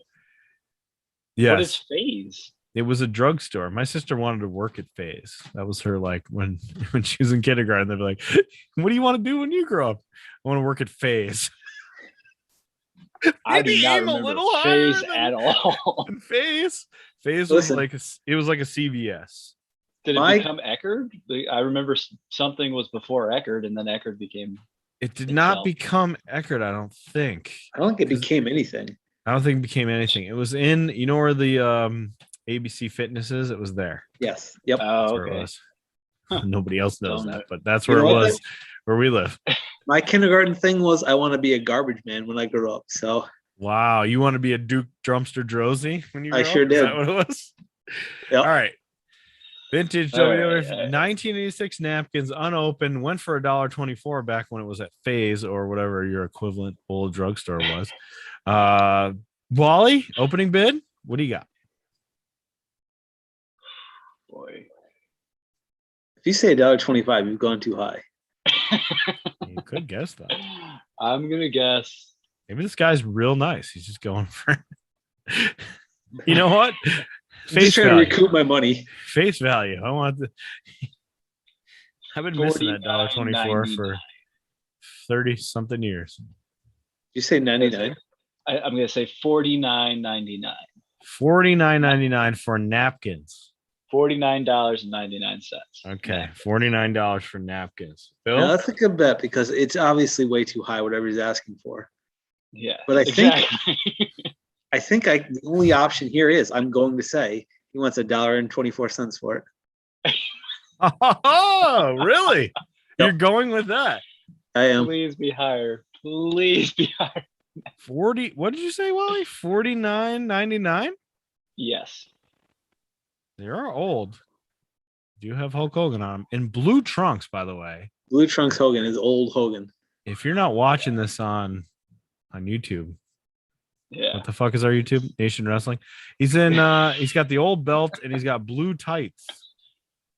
Speaker 2: to.
Speaker 3: What is phase?
Speaker 2: It was a drugstore. My sister wanted to work at Phase. That was her like when she was in kindergarten. They'd be like, "What do you want to do when you grow up?" I want to work at Phase.
Speaker 3: I do
Speaker 2: Maybe
Speaker 3: not
Speaker 2: aim a
Speaker 3: remember
Speaker 2: little
Speaker 3: Phase
Speaker 2: higher
Speaker 3: at all.
Speaker 2: than Phase. Phase was
Speaker 1: Listen.
Speaker 2: like it was like a CVS.
Speaker 3: Did it
Speaker 1: My-
Speaker 3: become Eckerd? I remember something was before Eckerd, and then Eckerd became.
Speaker 2: It did not
Speaker 3: Itself.
Speaker 2: become Eckerd, I don't think.
Speaker 1: I don't think it became anything.
Speaker 2: I don't think it became anything. It was in, you know where the ABC Fitness is? It was there.
Speaker 1: Yes. Yep.
Speaker 2: That's
Speaker 3: Oh,
Speaker 2: where it
Speaker 3: okay.
Speaker 2: was. Nobody else knows
Speaker 3: Don't
Speaker 2: that,
Speaker 3: know.
Speaker 2: but that's
Speaker 1: You
Speaker 2: where
Speaker 1: know
Speaker 2: it
Speaker 1: what,
Speaker 2: was, where we live.
Speaker 1: My kindergarten thing was I want to be a garbage man when I grow up. So
Speaker 2: Wow, you want to be a Duke Drumster Drozy when you grow
Speaker 1: I sure
Speaker 2: up? Is
Speaker 1: did.
Speaker 2: that what it was?
Speaker 1: Yep.
Speaker 2: All right. Vintage
Speaker 3: All right,
Speaker 2: WWF
Speaker 3: all right.
Speaker 2: 1986 napkins, unopened, went for $1.24 back when it was at Phase or whatever your equivalent old drugstore was. Wally, opening bid. What do you got?
Speaker 3: Boy.
Speaker 1: if you say $1.25, you've gone too high.
Speaker 2: You could guess that.
Speaker 3: I'm gonna guess.
Speaker 2: Maybe this guy's real nice. He's just going for. You know what?
Speaker 1: I'm just trying to recoup my money.
Speaker 2: Face value. I want the. I've been missing that $1.24 for 30 something years.
Speaker 1: You say 99.
Speaker 3: I'm gonna say $49.99.
Speaker 2: $49.99 for napkins.
Speaker 3: $49.99.
Speaker 2: Okay, $49 for napkins. Bill,
Speaker 1: Now, that's a good bet because it's obviously way too high, whatever he's asking for.
Speaker 3: Yeah.
Speaker 1: But I
Speaker 3: exactly.
Speaker 1: think the only option here is I'm going to say he wants $1.24 for it.
Speaker 2: oh, really?
Speaker 1: Yep.
Speaker 2: You're going with that?
Speaker 1: I am.
Speaker 3: Please be higher. Please be higher.
Speaker 2: 40. What did you say, Wally? $49.99?
Speaker 3: Yes.
Speaker 2: They are old. Do have Hulk Hogan on them in blue trunks, by the way.
Speaker 1: Blue Trunks Hogan is old Hogan.
Speaker 2: If you're not watching this on YouTube,
Speaker 3: Yeah.
Speaker 2: what the fuck is our YouTube? Nation Wrestling. He's in. He's got the old belt and he's got blue tights,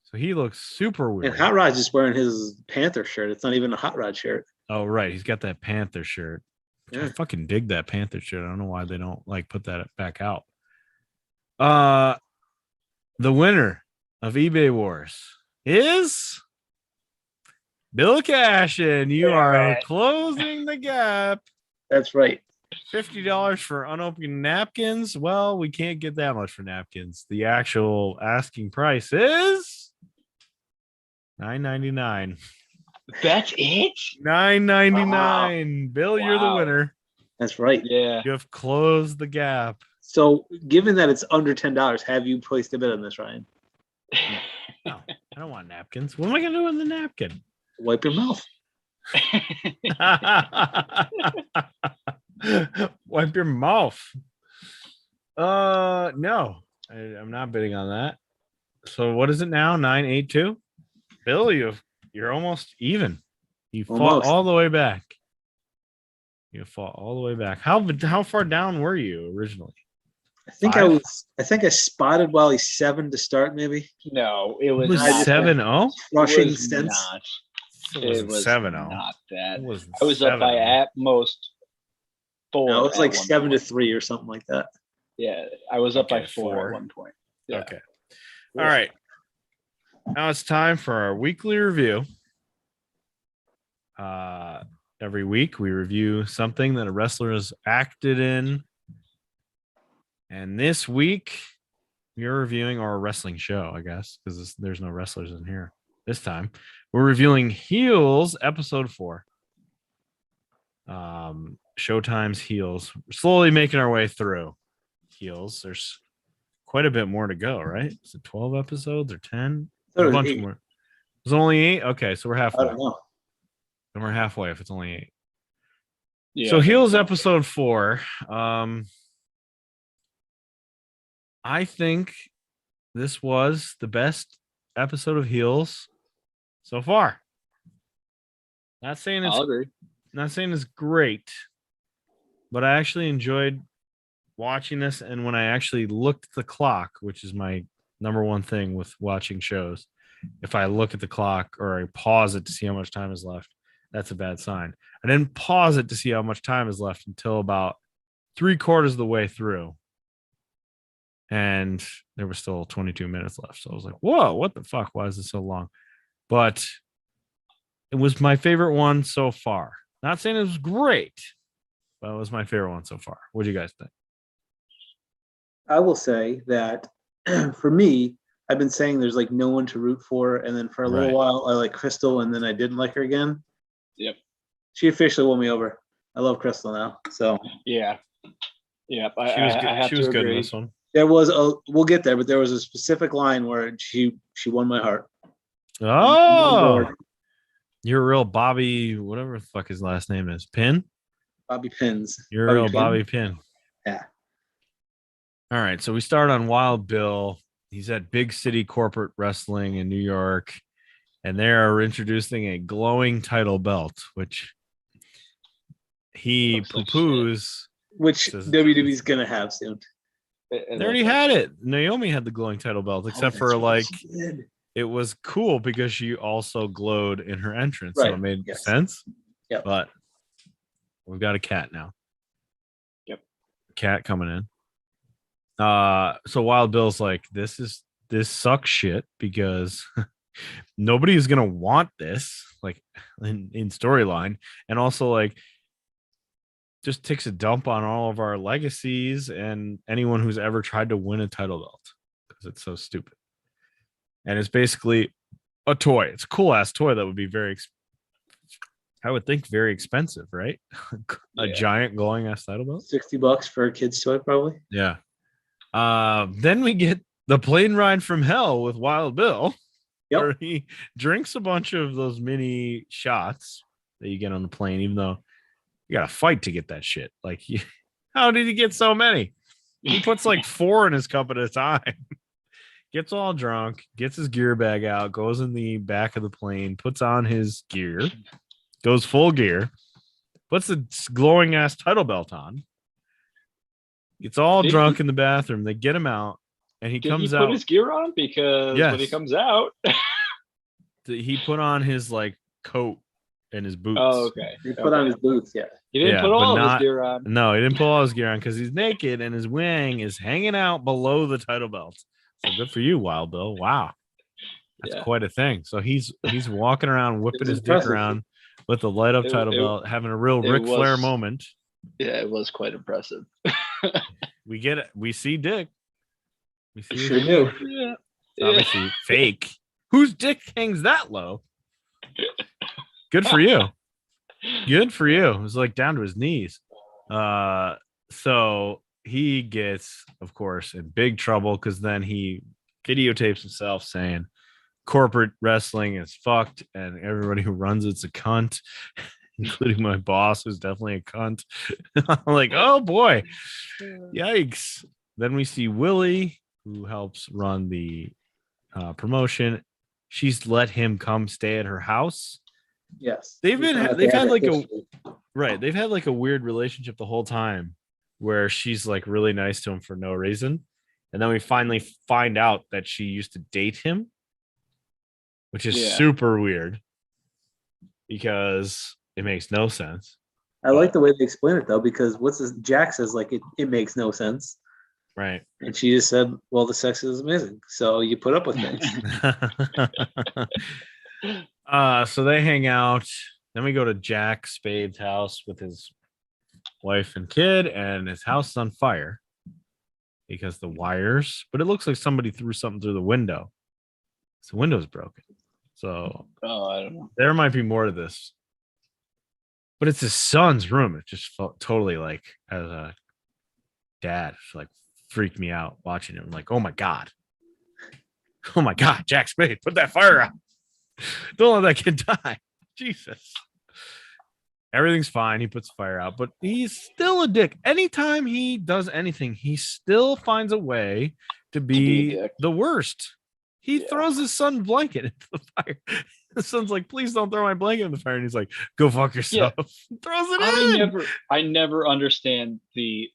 Speaker 2: so he looks super weird.
Speaker 1: And Hot Rod's just wearing his Panther shirt. It's not even a Hot Rod shirt.
Speaker 2: Oh right, he's got that Panther shirt. Which I
Speaker 1: Yeah.
Speaker 2: fucking dig that Panther shirt. I don't know why they don't like put that back out. The winner of eBay Wars is Bill Cash, and you are closing the gap.
Speaker 1: That's right.
Speaker 2: $50 for unopened napkins. Well, we can't get that much for napkins. The actual asking price is $9.99.
Speaker 3: That's it?
Speaker 2: $9.99. Bill, you're the
Speaker 3: Wow.
Speaker 2: winner.
Speaker 1: That's right.
Speaker 3: Yeah.
Speaker 2: You have closed the gap.
Speaker 1: So, given that it's under $10, have you placed a bid on this, Ryan?
Speaker 2: No, I don't want napkins. What am I going to do with the napkin?
Speaker 1: Wipe your mouth.
Speaker 2: Wipe your mouth. No, I'm not bidding on that. So what is it now? 982. Bill, you're almost even. You fought
Speaker 1: Almost.
Speaker 2: all the way back. You fought all the way back. How far down were you originally?
Speaker 1: I think
Speaker 2: Five?
Speaker 1: I spotted Wally 7 to start, maybe.
Speaker 3: No, it was
Speaker 2: It was
Speaker 3: not
Speaker 2: 7-0.
Speaker 1: Rushing
Speaker 3: was
Speaker 1: sense.
Speaker 3: not.
Speaker 2: It was 7-0.
Speaker 3: Not that.
Speaker 2: It wasn't
Speaker 3: I was up by
Speaker 2: 7-0.
Speaker 3: at most 4.
Speaker 1: No, it was
Speaker 3: at
Speaker 1: like
Speaker 3: one
Speaker 1: 7 to
Speaker 3: point.
Speaker 1: 3 or something like that.
Speaker 3: Yeah, I was up by
Speaker 2: Okay,
Speaker 3: 4
Speaker 2: 4.
Speaker 3: at one point. Yeah.
Speaker 2: Okay. All right. Now it's time for our weekly review. Every week we review something that a wrestler has acted in. And this week you're reviewing our wrestling show, I guess, because there's no wrestlers in here this time. We're reviewing Heels episode 4. Showtime's Heels. We're slowly making our way through Heels. There's quite a bit more to go, right? Is it 12 episodes or 10?
Speaker 1: I thought it
Speaker 2: A
Speaker 1: was
Speaker 2: bunch
Speaker 1: 8.
Speaker 2: more. It's only 8? Okay, so we're
Speaker 1: I
Speaker 2: halfway.
Speaker 1: don't know.
Speaker 2: Then we're halfway if it's only 8.
Speaker 3: Yeah.
Speaker 2: So Heels episode 4. I think this was the best episode of Heels so far. Not saying
Speaker 3: I'll agree.
Speaker 2: it's great, but I actually enjoyed watching this. And when I actually looked at the clock, which is my number one thing with watching shows, if I look at the clock or I pause it to see how much time is left, that's a bad sign. I didn't pause it to see how much time is left until about 3/4 of the way through. and there was still 22 minutes left. So I was like, whoa, what the fuck? Why is it so long? But it was my favorite one so far. Not saying it was great, but it was my favorite one so far. What do you guys think?
Speaker 1: I will say that for me, I've been saying there's like no one to root for, and then for a little while I like Crystal, and then I didn't like her again.
Speaker 3: Yep.
Speaker 1: She officially won me over. I love Crystal now. So
Speaker 3: yeah.
Speaker 2: She was good. She was good in this one.
Speaker 1: we'll get there, but there was a specific line where she won my heart.
Speaker 2: Oh, you're a real Bobby, whatever the fuck his last name is. Pin?
Speaker 1: Bobby Pins.
Speaker 2: You're a real Bobby Pin.
Speaker 1: Yeah.
Speaker 2: All right. So we start on Wild Bill. He's at Big City Corporate Wrestling in New York, and they are introducing a glowing title belt, which he poo-poos.
Speaker 1: Which WWE's going to have soon.
Speaker 2: They already had it. Naomi had the glowing title belt, except for like it was cool because she also glowed in her entrance.
Speaker 1: Right.
Speaker 2: So it made sense.
Speaker 1: Yep.
Speaker 2: But we've got a cat now.
Speaker 3: Yep.
Speaker 2: Cat coming in. So Wild Bill's like, this sucks shit because nobody is gonna want this, like in storyline, and also like just takes a dump on all of our legacies and anyone who's ever tried to win a title belt because it's so stupid. And it's basically a toy. It's a cool ass toy that would be I would think very expensive, right? A giant glowing ass title belt.
Speaker 1: $60 for a kid's toy, probably.
Speaker 2: Yeah. Then we get the plane ride from hell with Wild Bill, where he drinks a bunch of those mini shots that you get on the plane, even though you got to fight to get that shit. Like, how did he get so many? He puts like 4 in his cup at a time. Gets all drunk, gets his gear bag out, goes in the back of the plane, puts on his gear, goes full gear, puts the glowing ass title belt on, gets all drunk in the bathroom. They get him out, and he comes out.
Speaker 3: Did he put his gear on? Because when he comes out,
Speaker 2: he put on his like coat and his boots.
Speaker 3: Oh, okay.
Speaker 1: He put on his boots. Yeah.
Speaker 3: He didn't put all of his gear on.
Speaker 2: No, he didn't put all his gear on because he's naked and his wang is hanging out below the title belt. So good for you, Wild Bill. Wow. That's quite a thing. So he's walking around, whipping his dick around with the light up title belt, having a real Ric Flair moment.
Speaker 3: Yeah, it was quite impressive.
Speaker 2: We get it. We see dick. We see
Speaker 1: sure do.
Speaker 3: Yeah.
Speaker 2: Obviously fake. Whose dick hangs that low? Good for you. Good for you. It was like down to his knees. So he gets, of course, in big trouble because then he videotapes himself saying corporate wrestling is fucked and everybody who runs it's a cunt, including my boss, who's definitely a cunt. I'm like, oh boy, yikes. Then we see Willie, who helps run the promotion. She's let him come stay at her house.
Speaker 1: Yes.
Speaker 2: They've had like a weird relationship the whole time where she's like really nice to him for no reason. And then we finally find out that she used to date him, which is super weird because it makes no sense.
Speaker 1: I like the way they explain it though, because Jack says like it makes no sense.
Speaker 2: Right.
Speaker 1: And she just said, well, the sex is amazing. So you put up with things.
Speaker 2: So they hang out. Then we go to Jack Spade's house with his wife and kid, and his house is on fire because the wires, but it looks like somebody threw something through the window. So the window's broken. So
Speaker 3: I don't know.
Speaker 2: There might be more to this. But it's his son's room. It just felt totally like, as a dad, like freaked me out watching it. I'm like, oh my God. Oh my God, Jack Spade, put that fire out. Don't let that kid die. Jesus. Everything's fine. He puts the fire out, but he's still a dick. Anytime he does anything, he still finds a way to be the worst. He throws his son's blanket into the fire. The son's like, please don't throw my blanket in the fire. And he's like, go fuck yourself. Throws it in.
Speaker 3: I never understand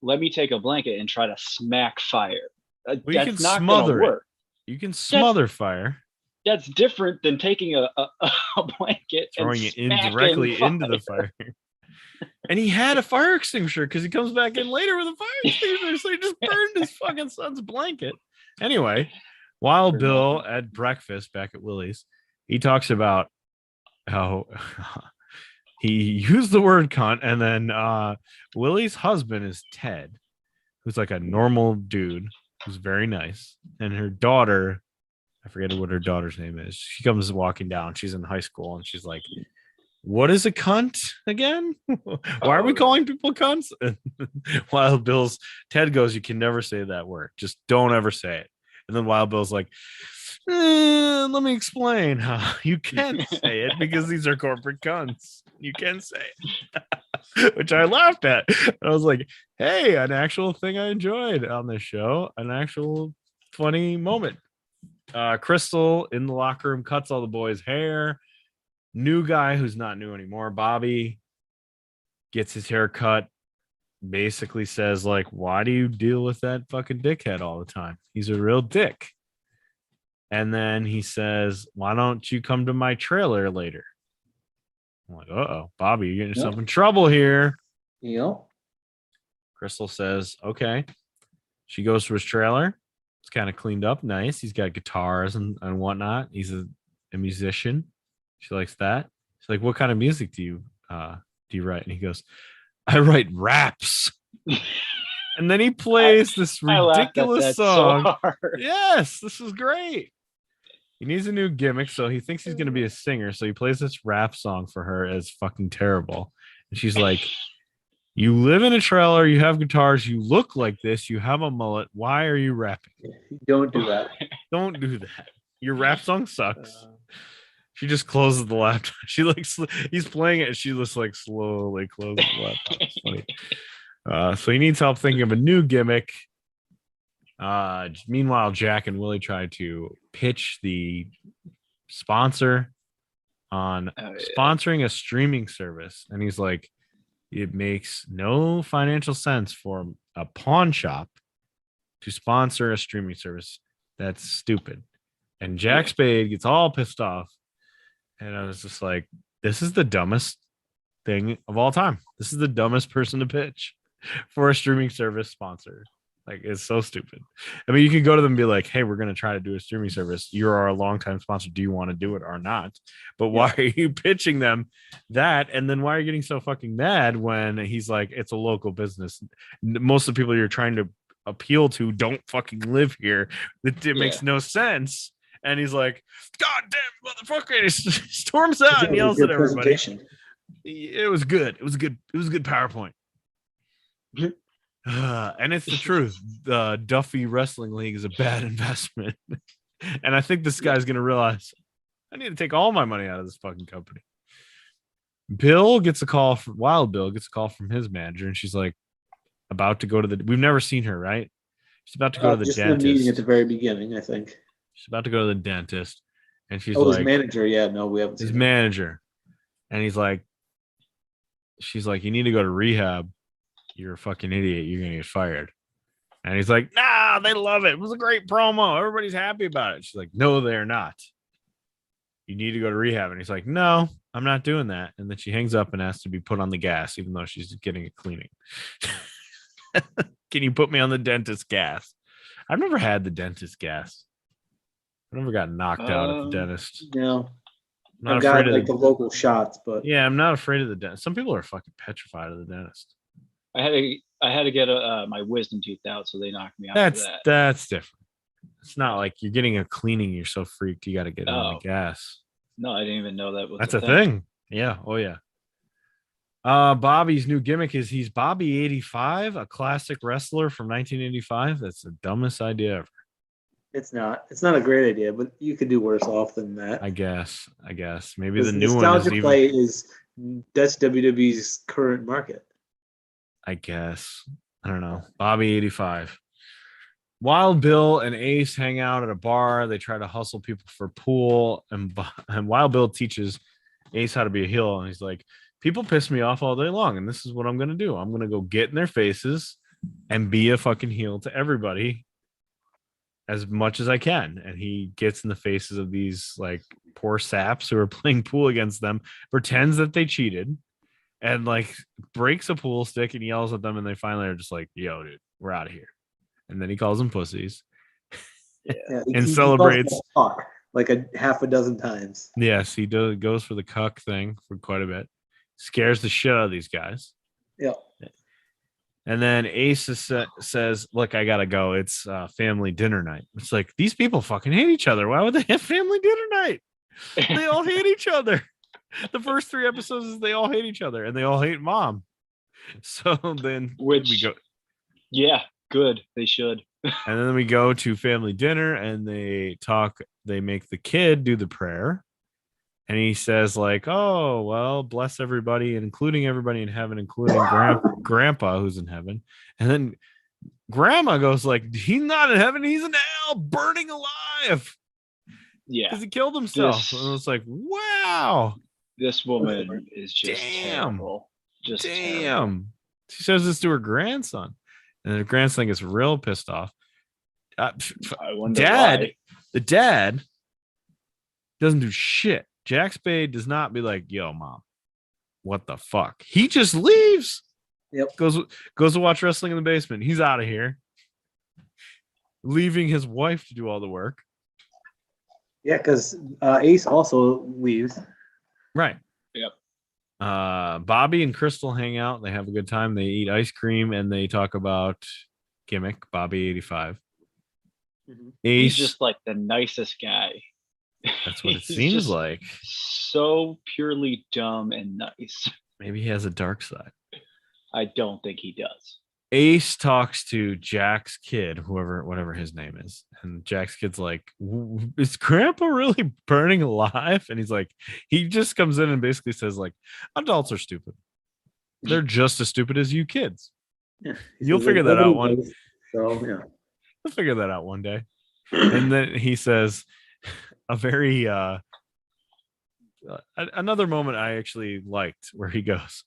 Speaker 3: let me take a blanket and try to smack fire. That's not going to work.
Speaker 2: You can smother fire.
Speaker 3: That's different than taking a blanket
Speaker 2: throwing it directly into the fire. And he had a fire extinguisher because he comes back in later with a fire extinguisher, so he just burned his fucking son's blanket. Anyway, Wild Bill at breakfast back at Willie's, he talks about how he used the word cunt, and then Willie's husband is Ted, who's like a normal dude who's very nice, and her daughter, I forget what her daughter's name is. She comes walking down. She's in high school, and she's like, "What is a cunt again? Why are we calling people cunts?" And Wild Bill's Ted goes, "You can never say that word. Just don't ever say it." And then Wild Bill's like, "Let me explain how you can say it because these are corporate cunts. You can say it," which I laughed at. And I was like, "Hey, an actual thing I enjoyed on this show, an actual funny moment." Crystal in the locker room cuts all the boys' hair. New guy who's not new anymore, Bobby, gets his hair cut. Basically says, like, "Why do you deal with that fucking dickhead all the time? He's a real dick." And then he says, "Why don't you come to my trailer later?" I'm like, "Uh-oh, Bobby, you're getting yourself in trouble here."
Speaker 1: Yep.
Speaker 2: Crystal says, "Okay." She goes to his trailer. It's kind of cleaned up, nice. He's got guitars and whatnot. He's a musician. She likes that. She's like, "What kind of music do you write?" And he goes, "I write raps." And then he plays this ridiculous song.
Speaker 3: So hard.
Speaker 2: Yes, this is great. He needs a new gimmick, so he thinks he's going to be a singer. So he plays this rap song for her as fucking terrible. And she's like, "You live in a trailer, you have guitars, you look like this, you have a mullet. Why are you rapping?
Speaker 1: Don't do that.
Speaker 2: Don't do that. Your rap song sucks." She just closes the laptop. She like he's playing it, and she just like slowly closes the laptop. It's funny. So he needs help thinking of a new gimmick. Meanwhile, Jack and Willie try to pitch the sponsor on sponsoring a streaming service, and he's like, "It makes no financial sense for a pawn shop to sponsor a streaming service. That's stupid." And Jack Spade gets all pissed off. And I was just like, this is the dumbest thing of all time. This is the dumbest person to pitch for a streaming service sponsor. Like, it's so stupid. I mean, you could go to them and be like, "Hey, we're going to try to do a streaming service. You're our longtime sponsor. Do you want to do it or not?" But why are you pitching them that? And then why are you getting so fucking mad when he's like, "It's a local business. Most of the people you're trying to appeal to don't fucking live here. It makes no sense." And he's like, "God damn motherfucker!" And he storms out and yells at everybody. It was good. It was good. It was a good PowerPoint. And it's the truth. The Duffy Wrestling League is a bad investment. And I think this guy's going to realize, I need to take all my money out of this fucking company. Bill gets a call from Wild Bill gets a call from his manager, and she's like about to go to the, we've never seen her, right? She's about to go to the
Speaker 1: just
Speaker 2: dentist.
Speaker 1: The meeting at the very beginning, I think.
Speaker 2: She's about to go to the dentist, and she's like,
Speaker 1: his manager. Yeah, no, we haven't seen
Speaker 2: his manager. And he's like, she's like, "You need to go to rehab. You're a fucking idiot. You're going to get fired." And he's like, "Nah, they love it. It was a great promo. Everybody's happy about it." She's like, "No, they're not. You need to go to rehab." And he's like, "No, I'm not doing that." And then she hangs up and asks to be put on the gas, even though she's getting a cleaning. "Can you put me on the dentist gas?" I've never had the dentist gas. I never got knocked out at the dentist.
Speaker 1: No.
Speaker 2: I'm
Speaker 1: not afraid of the local shots, but
Speaker 2: yeah, I'm not afraid of the dentist. Some people are fucking petrified of the dentist.
Speaker 3: I had to get my wisdom teeth out, so they knocked me out.
Speaker 2: That's different. It's not like you're getting a cleaning. You're so freaked. You got to get on the gas.
Speaker 3: No, I didn't even know that was.
Speaker 2: That's a thing. Yeah. Oh yeah. Bobby's new gimmick is he's Bobby 85, a classic wrestler from 1985. That's the dumbest idea ever.
Speaker 1: It's not a great idea, but you could do worse off than that.
Speaker 2: I guess maybe the new one is
Speaker 1: nostalgia play is that's WWE's current market.
Speaker 2: I guess. I don't know. Bobby 85. Wild Bill and Ace hang out at a bar. They try to hustle people for pool, and Wild Bill teaches Ace how to be a heel, and he's like, "People piss me off all day long, and this is what I'm going to do. I'm going to go get in their faces and be a fucking heel to everybody as much as I can." And he gets in the faces of these like poor saps who are playing pool against them, pretends that they cheated, and like breaks a pool stick and yells at them, and they finally are just like, "Yo, dude, we're out of here." and then he calls them pussies.
Speaker 1: Yeah,
Speaker 2: And
Speaker 1: he
Speaker 2: celebrates.
Speaker 1: calls them a cuck, like a half a dozen times.
Speaker 2: Yes, he goes for the cuck thing for quite a bit. Scares the shit out of these guys.
Speaker 1: Yeah.
Speaker 2: And then Ace says, look, I gotta go. It's family dinner night. It's like, these people fucking hate each other. Why would they have family dinner night? They all hate each other. The first 3 episodes is they all hate each other and they all hate mom. So then we go.
Speaker 3: Yeah, good. They should.
Speaker 2: And then we go to family dinner and they make the kid do the prayer. And he says, like, oh, well, bless everybody, including everybody in heaven, including grandpa who's in heaven. And then grandma goes, like, he's not in heaven, he's in hell, burning alive.
Speaker 3: Yeah.
Speaker 2: Because he killed himself. And it's like, wow.
Speaker 3: This woman is just terrible. Just terrible.
Speaker 2: She says this to her grandson. And her grandson gets real pissed off.
Speaker 3: I wonder why.
Speaker 2: The dad doesn't do shit. Jack Spade does not be like, yo, mom, what the fuck? He just leaves.
Speaker 1: Yep.
Speaker 2: Goes to watch wrestling in the basement. He's out of here. Leaving his wife to do all the work.
Speaker 1: Yeah, because Ace also leaves.
Speaker 2: Right.
Speaker 3: Yep.
Speaker 2: Bobby and Crystal hang out. They have a good time. They eat ice cream and they talk about gimmick, Bobby 85.
Speaker 1: Mm-hmm.
Speaker 2: Ace,
Speaker 3: he's just like the nicest guy.
Speaker 2: That's what it seems like.
Speaker 3: So purely dumb and nice.
Speaker 2: Maybe he has a dark side.
Speaker 3: I don't think he does.
Speaker 2: Ace talks to Jack's kid, whatever his name is. And Jack's kid's like, is grandpa really burning alive? And he's like, he just comes in and basically says, like, adults are stupid. They're just as stupid as you kids.
Speaker 1: Yeah,
Speaker 2: You'll figure that out one.
Speaker 1: So yeah.
Speaker 2: You'll figure that out one day. And then he says a very another moment I actually liked where he goes,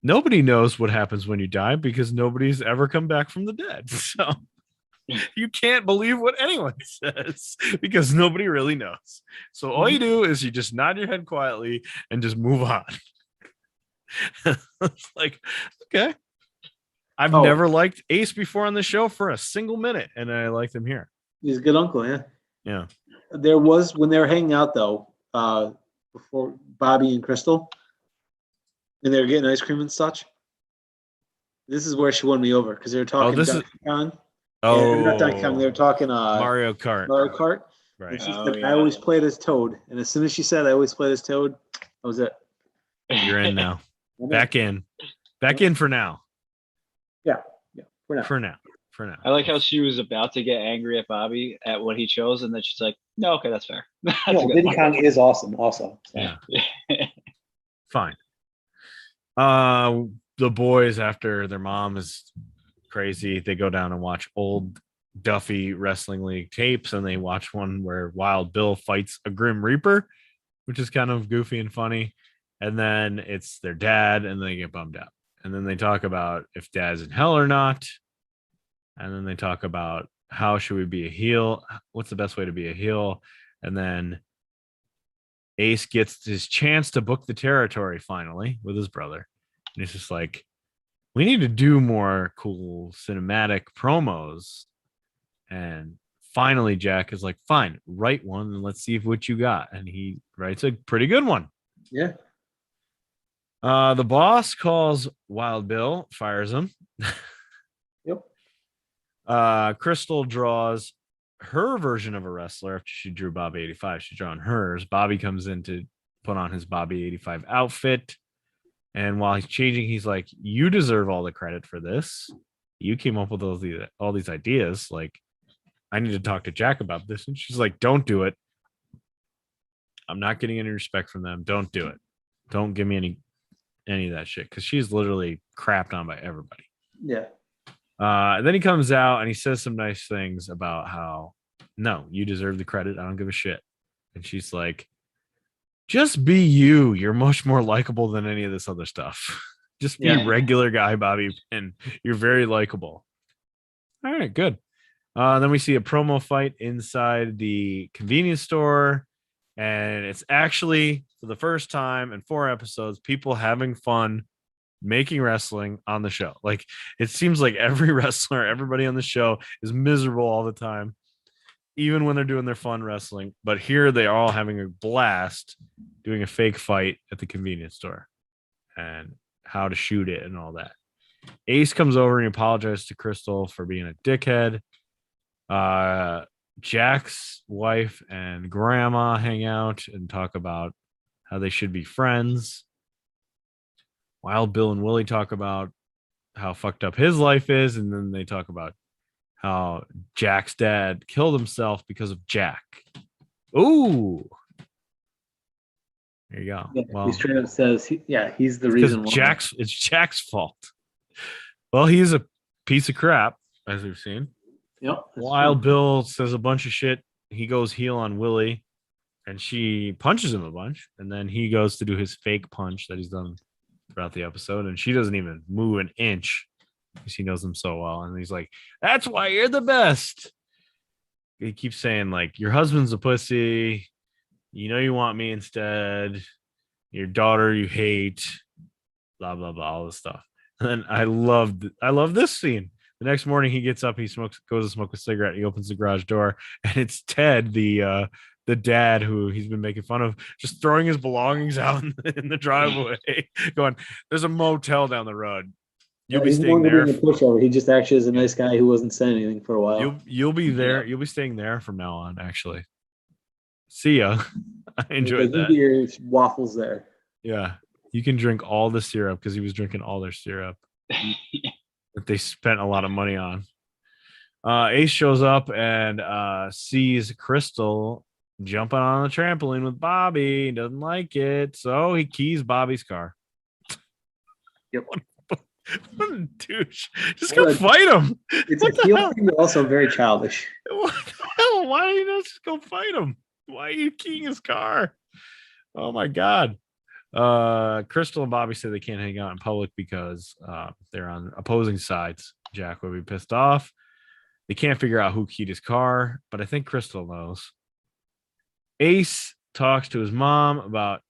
Speaker 2: nobody knows what happens when you die because nobody's ever come back from the dead. So you can't believe what anyone says because nobody really knows. So all you do is you just nod your head quietly and just move on. It's like, okay. I've never liked Ace before on the show for a single minute, and I liked him here.
Speaker 1: He's a good uncle, yeah.
Speaker 2: Yeah.
Speaker 1: There was, when they were hanging out, though, before Bobby and Crystal, and they were getting ice cream and such. This is where she won me over because they were talking Donkey Kong.
Speaker 2: Oh,
Speaker 1: not Donkey Kong. They were talking
Speaker 2: Mario Kart.
Speaker 1: Mario Kart.
Speaker 2: Right.
Speaker 1: And she said, I always played as Toad. And as soon as she said, I always played as Toad, that was it.
Speaker 2: You're in now. Back in for now.
Speaker 1: Yeah.
Speaker 2: For now.
Speaker 3: I like how she was about to get angry at Bobby at what he chose, and then she's like, "No, okay, that's fair."
Speaker 1: Diddy Kong is awesome, also. So.
Speaker 2: Yeah. Fine. The boys, after their mom is crazy, they go down and watch old Duffy Wrestling League tapes, and they watch one where Wild Bill fights a Grim Reaper, which is kind of goofy and funny. And then it's their dad, and they get bummed out. And then they talk about if dad's in hell or not. And then they talk about how should we be a heel? What's the best way to be a heel? And then Ace gets his chance to book the territory finally with his brother. And he's just like, we need to do more cool cinematic promos. And finally, Jack is like, fine, write one and let's see what you got. And he writes a pretty good one.
Speaker 1: Yeah.
Speaker 2: The boss calls Wild Bill, fires him.
Speaker 1: Yep.
Speaker 2: Crystal draws her version of a wrestler after she drew Bobby 85. She's drawing hers. Bobby comes in to put on his Bobby 85 outfit. And while he's changing, he's like, you deserve all the credit for this. You came up with all these ideas. Like, I need to talk to Jack about this. And she's like, don't do it. I'm not getting any respect from them. Don't do it. Don't give me any of that shit. Because she's literally crapped on by everybody.
Speaker 1: Yeah.
Speaker 2: And then he comes out and he says some nice things about how, no, you deserve the credit. I don't give a shit. And she's like, just be you. You're much more likable than any of this other stuff. Just be a regular guy, Bobby, and you're very likable. All right, good. Then we see a promo fight inside the convenience store. And it's actually, for the first time in 4 episodes, people having fun making wrestling on the show. Like, it seems like every wrestler, everybody on the show is miserable all the time, even when they're doing their fun wrestling. But here they are all having a blast doing a fake fight at the convenience store and how to shoot it and all that. Ace comes over and apologizes to Crystal for being a dickhead. Jack's wife and grandma hang out and talk about how they should be friends. Wild Bill and Willie talk about how fucked up his life is, and then they talk about how Jack's dad killed himself because of Jack. Ooh. There you go.
Speaker 1: Yeah,
Speaker 2: Well,
Speaker 1: he straight up says, he's the reason why.
Speaker 2: It's Jack's fault. Well, he's a piece of crap, as we've seen.
Speaker 1: Yep.
Speaker 2: Wild Bill says a bunch of shit. He goes heel on Willie, and she punches him a bunch. And then he goes to do his fake punch that he's done throughout the episode, and she doesn't even move an inch because he knows him so well. And he's like, "That's why you're the best." He keeps saying, like, your husband's a pussy. You know you want me instead. Your daughter you hate. Blah blah blah, all this stuff. And then I love this scene. The next morning he gets up, he goes to smoke a cigarette. He opens the garage door, and it's Ted, the dad who he's been making fun of, just throwing his belongings out in the driveway, going, "There's a motel down the road. You'll be staying there."
Speaker 1: He just actually is a nice guy who wasn't saying anything for a while.
Speaker 2: You'll be there. You'll be staying there from now on. Actually, see ya. I enjoyed that.
Speaker 1: Your waffles there.
Speaker 2: Yeah, you can drink all the syrup because he was drinking all their syrup that they spent a lot of money on. Ace shows up and sees Crystal jumping on the trampoline with Bobby. He doesn't like it, so he keys Bobby's car.
Speaker 1: Yep.
Speaker 2: What a douche. Just go fight him.
Speaker 1: It's a heel thing, but also very childish.
Speaker 2: What the hell? Why don't you not just go fight him? Why are you keying his car? Oh my God. Crystal and Bobby say they can't hang out in public because they're on opposing sides. Jack would be pissed off. They can't figure out who keyed his car, but I think Crystal knows. Ace talks to his mom about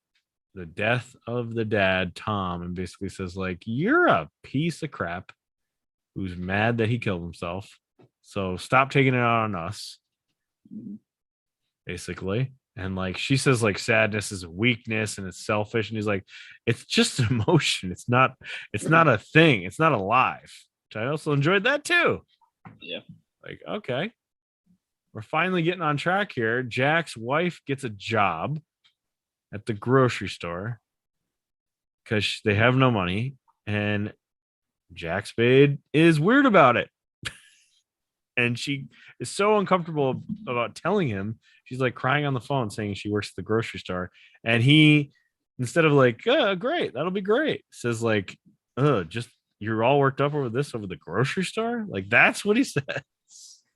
Speaker 2: the death of the dad, Tom, and basically says, like, you're a piece of crap who's mad that he killed himself. So stop taking it out on us, basically. And like she says, like, sadness is a weakness and it's selfish. And he's like, it's just an emotion. It's not a thing. It's not alive. Which I also enjoyed that too.
Speaker 3: Yeah.
Speaker 2: Like, okay. We're finally getting on track here. Jack's wife gets a job at the grocery store because they have no money. And Jack Spade is weird about it. And she is so uncomfortable about telling him. She's like crying on the phone saying she works at the grocery store. And he, instead of like, great, that'll be great, says like, just you're all worked up over this over the grocery store? Like, that's what he says.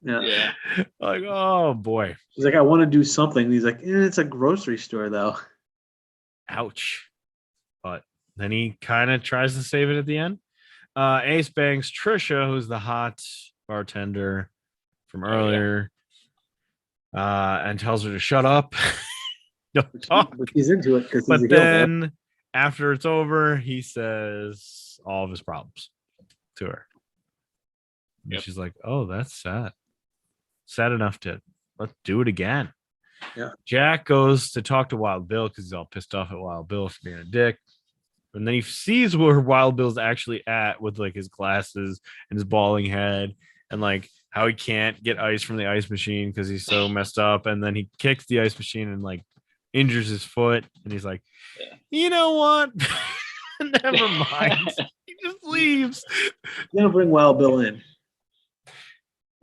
Speaker 1: Yeah.
Speaker 2: Like, oh boy.
Speaker 1: He's like, I want to do something. He's like, it's a grocery store though.
Speaker 2: Ouch. But then he kind of tries to save it at the end. Ace bangs Trisha, who's the hot bartender from earlier, and tells her to shut up. Don't talk.
Speaker 1: But he's into it.
Speaker 2: But then after it's over, he says all of his problems to her. And she's like, oh, that's sad. Sad enough to let's do it again.
Speaker 1: Yeah.
Speaker 2: Jack goes to talk to Wild Bill because he's all pissed off at Wild Bill for being a dick. And then he sees where Wild Bill's actually at with like his glasses and his balding head and like how he can't get ice from the ice machine because he's so messed up. And then he kicks the ice machine and like injures his foot. And he's like, you know what? Never mind. He just leaves.
Speaker 1: They're gonna bring Wild Bill in.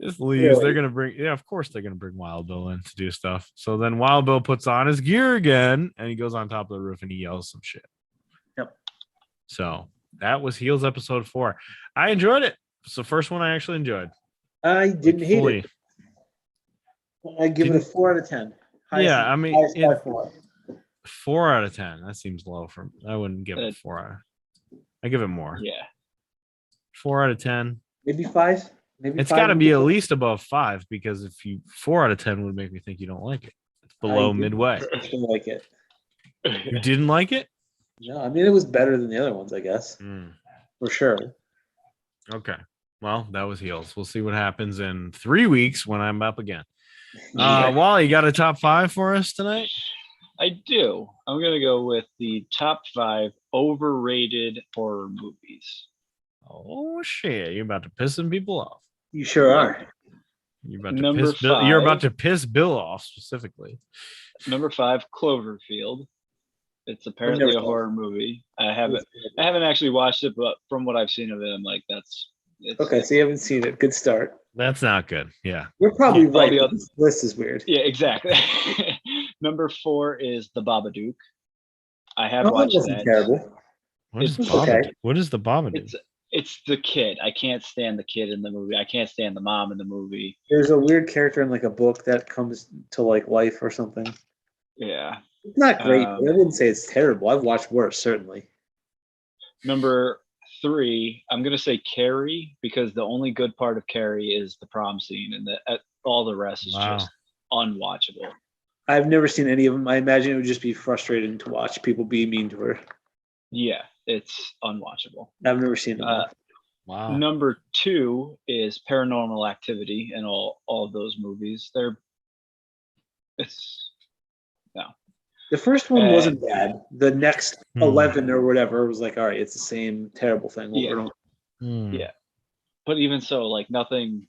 Speaker 2: Just leaves. Really? They're gonna bring, of course they're gonna bring Wild Bill in to do stuff. So then Wild Bill puts on his gear again and he goes on top of the roof and he yells some shit.
Speaker 1: Yep.
Speaker 2: So that was Heels episode 4. I enjoyed it. It's the first one I actually enjoyed.
Speaker 1: I didn't hate it. I give it a 4 out of 10.
Speaker 2: Yeah, I mean, 4 out of 10. That seems low for me. I wouldn't give it 4 out of. I give it more.
Speaker 3: Yeah.
Speaker 2: 4 out of 10.
Speaker 1: Maybe 5. Maybe
Speaker 2: it's got to be at least above 5 because if you 4 out of 10 would make me think you don't like it. It's below midway.
Speaker 1: I didn't like it.
Speaker 2: You didn't like it?
Speaker 1: No, I mean it was better than the other ones, I guess. for sure.
Speaker 2: Okay. Well, that was heels. We'll see what happens in 3 weeks when I'm up again. Wally, you got a top 5 for us tonight?
Speaker 3: I do. I'm gonna go with the top 5 overrated horror movies.
Speaker 2: Oh shit! You're about to piss some people off.
Speaker 1: You sure are.
Speaker 2: You're about to
Speaker 3: Number
Speaker 2: piss Bill. You're about
Speaker 3: 5.
Speaker 2: to piss Bill off specifically.
Speaker 3: Number 5, Cloverfield. It's apparently
Speaker 1: never
Speaker 3: a
Speaker 1: saw
Speaker 3: horror movie. I haven't actually watched it, but from what I've seen of it, I'm like, it's
Speaker 1: Okay, so you haven't seen it. Good start.
Speaker 2: That's not good. Yeah.
Speaker 1: You're probably
Speaker 3: All
Speaker 1: right.
Speaker 3: the
Speaker 1: but
Speaker 3: other-
Speaker 1: This list is weird.
Speaker 3: Yeah, exactly. Number 4 is The Babadook. I have
Speaker 1: No, that
Speaker 3: watched
Speaker 1: wasn't
Speaker 3: that.
Speaker 1: terrible.
Speaker 2: What is
Speaker 3: It's
Speaker 2: Baba?
Speaker 1: okay.
Speaker 2: What is the Baba do?
Speaker 3: It's the kid. I can't stand the kid in the movie. I can't stand the mom in the movie.
Speaker 1: There's a weird character in like a book that comes to like life or something.
Speaker 3: Yeah.
Speaker 1: It's not great. But I wouldn't say it's terrible. I've watched worse, certainly.
Speaker 3: Number 3, I'm gonna say Carrie, because the only good part of Carrie is the prom scene, and all the rest is
Speaker 2: Wow.
Speaker 3: just unwatchable.
Speaker 1: I've never seen any of them. I imagine it would just be frustrating to watch people be mean to her.
Speaker 3: Yeah, it's unwatchable.
Speaker 1: I've never seen them.
Speaker 2: Wow.
Speaker 3: Number 2 is Paranormal Activity, and all of those movies.
Speaker 1: The first one wasn't bad. The next 11 or whatever was like, all right, it's the same terrible thing. Over and over.
Speaker 3: Yeah. But even so, like, nothing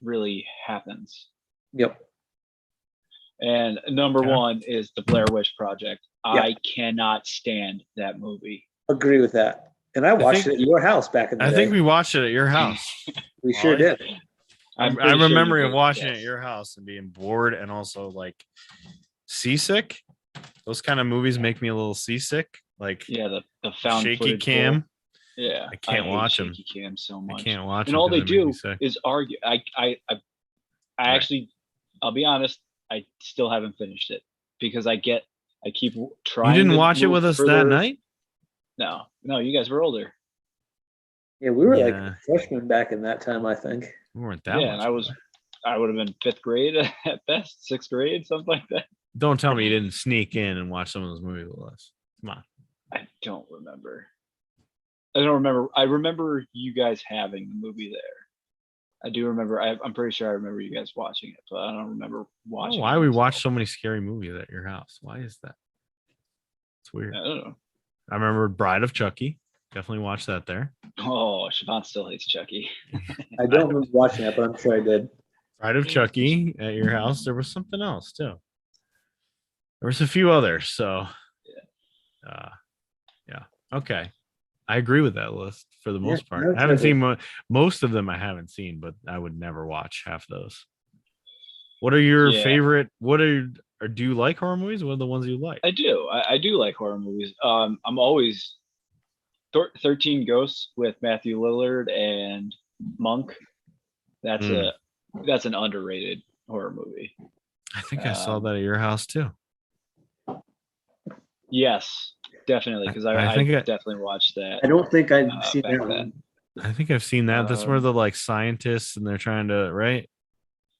Speaker 3: really happens.
Speaker 1: Yep.
Speaker 3: And number 1 is the Blair Witch Project.
Speaker 1: Yeah.
Speaker 3: I cannot stand that movie.
Speaker 1: Agree with that. And I watched it at your house back in the day.
Speaker 2: I think we watched it at your house.
Speaker 1: We sure
Speaker 2: Wally?
Speaker 1: did.
Speaker 3: I'm
Speaker 2: I
Speaker 3: pretty sure
Speaker 2: remember
Speaker 3: you
Speaker 2: you
Speaker 3: did,
Speaker 2: watching it
Speaker 3: yes.
Speaker 2: at your house and being bored and also like seasick. Those kind of movies make me a little seasick. Like
Speaker 3: Yeah, the found
Speaker 2: shaky
Speaker 3: footage
Speaker 2: cam.
Speaker 3: bull. Yeah,
Speaker 2: I can't
Speaker 3: hate
Speaker 2: watch 'em.
Speaker 3: shaky cam so
Speaker 2: I
Speaker 3: much.
Speaker 2: can't watch
Speaker 3: And
Speaker 2: them
Speaker 3: all they
Speaker 2: 'cause make me
Speaker 3: do
Speaker 2: sick.
Speaker 3: is argue. I actually, I'll be honest, I still haven't finished it because I keep trying.
Speaker 2: You didn't
Speaker 3: to
Speaker 2: watch it
Speaker 3: move
Speaker 2: with us
Speaker 3: further.
Speaker 2: that night?
Speaker 3: No, you guys were older.
Speaker 1: Yeah, we were
Speaker 2: Yeah.
Speaker 1: like freshmen back in that time, I think.
Speaker 2: We weren't that
Speaker 3: Yeah,
Speaker 2: much.
Speaker 3: and I would have been 5th grade at best, 6th grade, something like that.
Speaker 2: Don't tell me you didn't sneak in and watch some of those movies with us. Come on.
Speaker 3: I don't remember. I remember you guys having the movie there. I do remember. I'm pretty sure I remember you guys watching it, but I don't remember watching.
Speaker 2: Why
Speaker 3: it
Speaker 2: we
Speaker 3: myself.
Speaker 2: watch so many scary movies at your house? Why is that? It's weird.
Speaker 3: I don't know.
Speaker 2: I remember Bride of Chucky. Definitely watched that there.
Speaker 3: Oh, Siobhan still hates Chucky.
Speaker 1: I don't remember watching that, but I'm sure I did.
Speaker 2: Bride of Chucky at your house. There was something else too. There was a few others. So, yeah. Okay. I agree with that list for the most part. I haven't seen most of them. I haven't seen, but I would never watch half those. What are your favorite? Or do you like horror movies? What are the ones you like?
Speaker 3: I do. I do like horror movies. I'm always 13 Ghosts with Matthew Lillard and Monk. That's an underrated horror movie.
Speaker 2: I think I saw that at your house too.
Speaker 3: Yes, definitely, because I definitely watched that.
Speaker 1: I don't think I've seen
Speaker 3: back
Speaker 1: that
Speaker 3: then.
Speaker 1: one.
Speaker 2: I think I've seen that. That's where the like scientists and they're trying to right.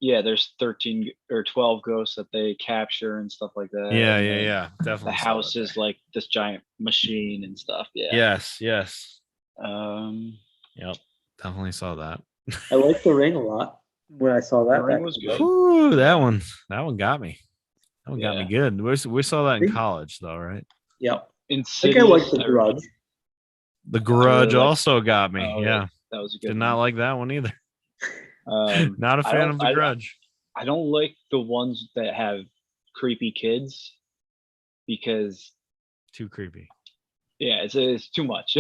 Speaker 3: Yeah, there's 13 or 12 ghosts that they capture and stuff like that.
Speaker 2: Yeah. Definitely.
Speaker 3: The house is like this giant machine and stuff. Yeah.
Speaker 2: Yes.
Speaker 3: Yep.
Speaker 2: Definitely saw that.
Speaker 1: I liked The Ring a lot when I saw that.
Speaker 3: The Ring was good.
Speaker 2: Ooh, that one got me. That one got me
Speaker 3: Yeah.
Speaker 2: good. We saw that in college though, right?
Speaker 1: Yep.
Speaker 3: Insidious,
Speaker 1: I think I liked The Grudge.
Speaker 2: The Grudge
Speaker 3: liked-
Speaker 2: also got me.
Speaker 3: Oh,
Speaker 2: yeah.
Speaker 3: That was a good
Speaker 2: Did
Speaker 3: one.
Speaker 2: not like that one either. Not a
Speaker 3: I
Speaker 2: fan
Speaker 3: don't-
Speaker 2: of The Grudge.
Speaker 3: I don't like the ones that have creepy kids because
Speaker 2: Too creepy.
Speaker 3: it's too much.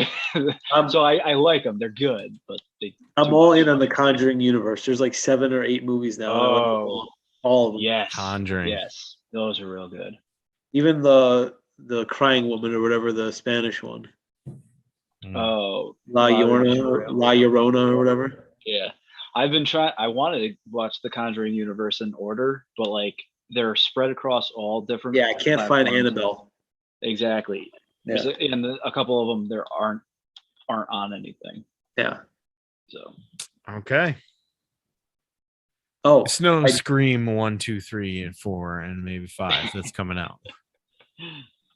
Speaker 3: So I like them. They're good, but
Speaker 1: I'm all in on the Conjuring universe. There's like 7 or 8 movies now. and I like all of them.
Speaker 3: Yes.
Speaker 2: Conjuring.
Speaker 3: Yes. Those are real good.
Speaker 1: Even the Crying Woman or whatever, the Spanish one.
Speaker 3: Oh,
Speaker 1: La Llorona or whatever.
Speaker 3: Yeah. I've been trying. I wanted to watch the Conjuring universe in order, but like they're spread across all different.
Speaker 1: Yeah, I can't find
Speaker 3: platforms.
Speaker 1: Annabelle.
Speaker 3: Exactly.
Speaker 1: Yeah.
Speaker 3: And a couple of them there aren't on anything.
Speaker 1: Yeah.
Speaker 3: So.
Speaker 2: Okay.
Speaker 1: Oh,
Speaker 2: It's no Scream 1, 2, 3, and 4, and maybe 5 that's coming out.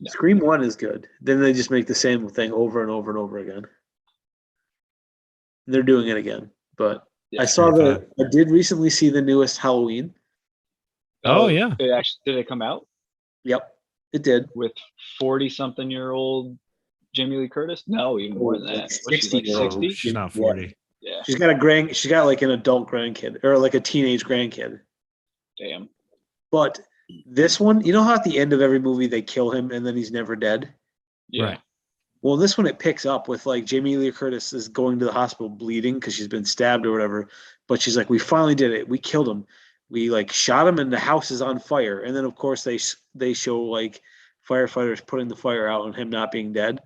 Speaker 1: Scream 1 is good. Then they just make the same thing over and over and over again. They're doing it again. But
Speaker 3: Yeah.
Speaker 1: I did recently see the newest Halloween.
Speaker 2: Oh yeah.
Speaker 3: Did it come out
Speaker 1: Yep, it did.
Speaker 3: with 40-something-year-old Jamie Lee Curtis? No, even more than that. Was she like
Speaker 1: 60-year-old.
Speaker 3: 60?
Speaker 2: She's not 40.
Speaker 3: Yeah.
Speaker 1: She's got like an adult grandkid or like a teenage grandkid.
Speaker 3: Damn.
Speaker 1: But this one, you know how at the end of every movie they kill him and then he's never dead?
Speaker 3: Yeah.
Speaker 2: Right.
Speaker 1: Well, this one it picks up with like Jamie Lee Curtis is going to the hospital bleeding because she's been stabbed or whatever. But she's like, we finally did it. We killed him. We like shot him and the house is on fire. And then of course they show like firefighters putting the fire out and him not being dead.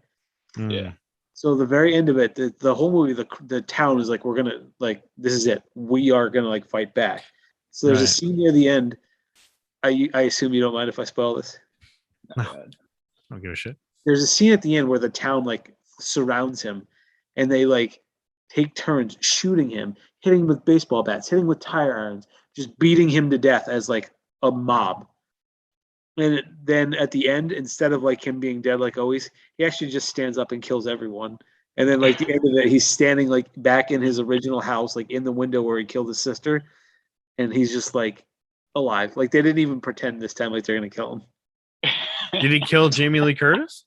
Speaker 3: Yeah.
Speaker 1: So the very end of it, the whole movie, the town is like, we're gonna like this is it. We are gonna like fight back. So there's a scene near the end. I assume you don't mind if I spoil this.
Speaker 2: No, I don't give a shit.
Speaker 1: There's a scene at the end where the town like surrounds him and they like take turns shooting him, hitting him with baseball bats, hitting with tire irons, just beating him to death as like a mob. And then at the end, instead of like him being dead like always, he actually just stands up and kills everyone. And then like the end of it, he's standing like back in his original house, like in the window where he killed his sister, and he's just like alive. Like they didn't even pretend this time like they're gonna kill him.
Speaker 2: Did he kill Jamie Lee Curtis?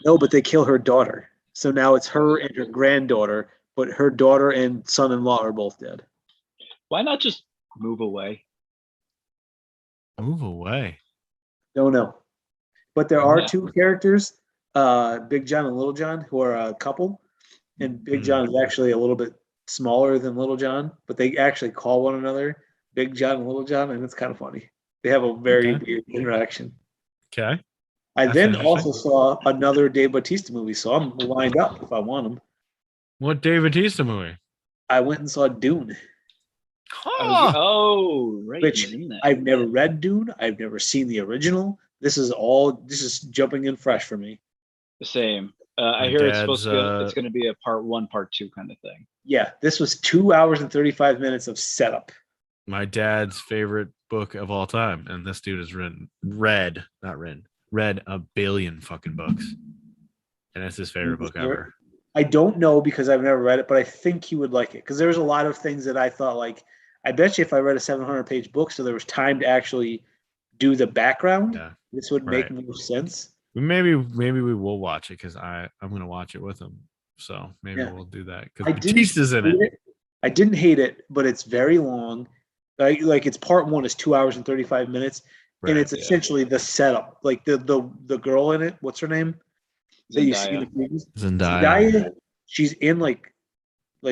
Speaker 1: No, but they kill her daughter. So now it's her and her granddaughter, but her daughter and son-in-law are both dead.
Speaker 3: Why not just move away?
Speaker 2: Move away.
Speaker 1: Don't know. But there are two characters, Big John and Little John, who are a couple. And Big John is actually a little bit smaller than Little John, but they actually call one another Big John and Little John, and it's kind of funny. They have a very weird interaction.
Speaker 2: Okay.
Speaker 1: I then also saw another Dave Bautista movie, so I'm lined up if I want them.
Speaker 2: What Dave Bautista movie?
Speaker 1: I went and saw Dune.
Speaker 3: Right.
Speaker 1: Which I've never read Dune. I've never seen the original. This is jumping in fresh for me.
Speaker 3: The same. I hear it's going to be a part 1, part 2 kind of thing.
Speaker 1: Yeah, this was 2 hours and 35 minutes of setup.
Speaker 2: My dad's favorite book of all time, and this dude has read a billion fucking books, and it's his favorite book ever.
Speaker 1: I don't know because I've never read it, but I think he would like it because there's a lot of things that I thought like, I bet you if I read a 700-page book, so there was time to actually do the background, this would make more sense.
Speaker 2: Maybe we will watch it because I'm going to watch it with him. So maybe we'll do that because Batista's in it.
Speaker 1: I didn't hate it, but it's very long. Like it's part 1 is 2 hours and 35 minutes. And it's essentially the setup. Like the girl in it, what's her name? That you see in the previews? Zendaya. She's in like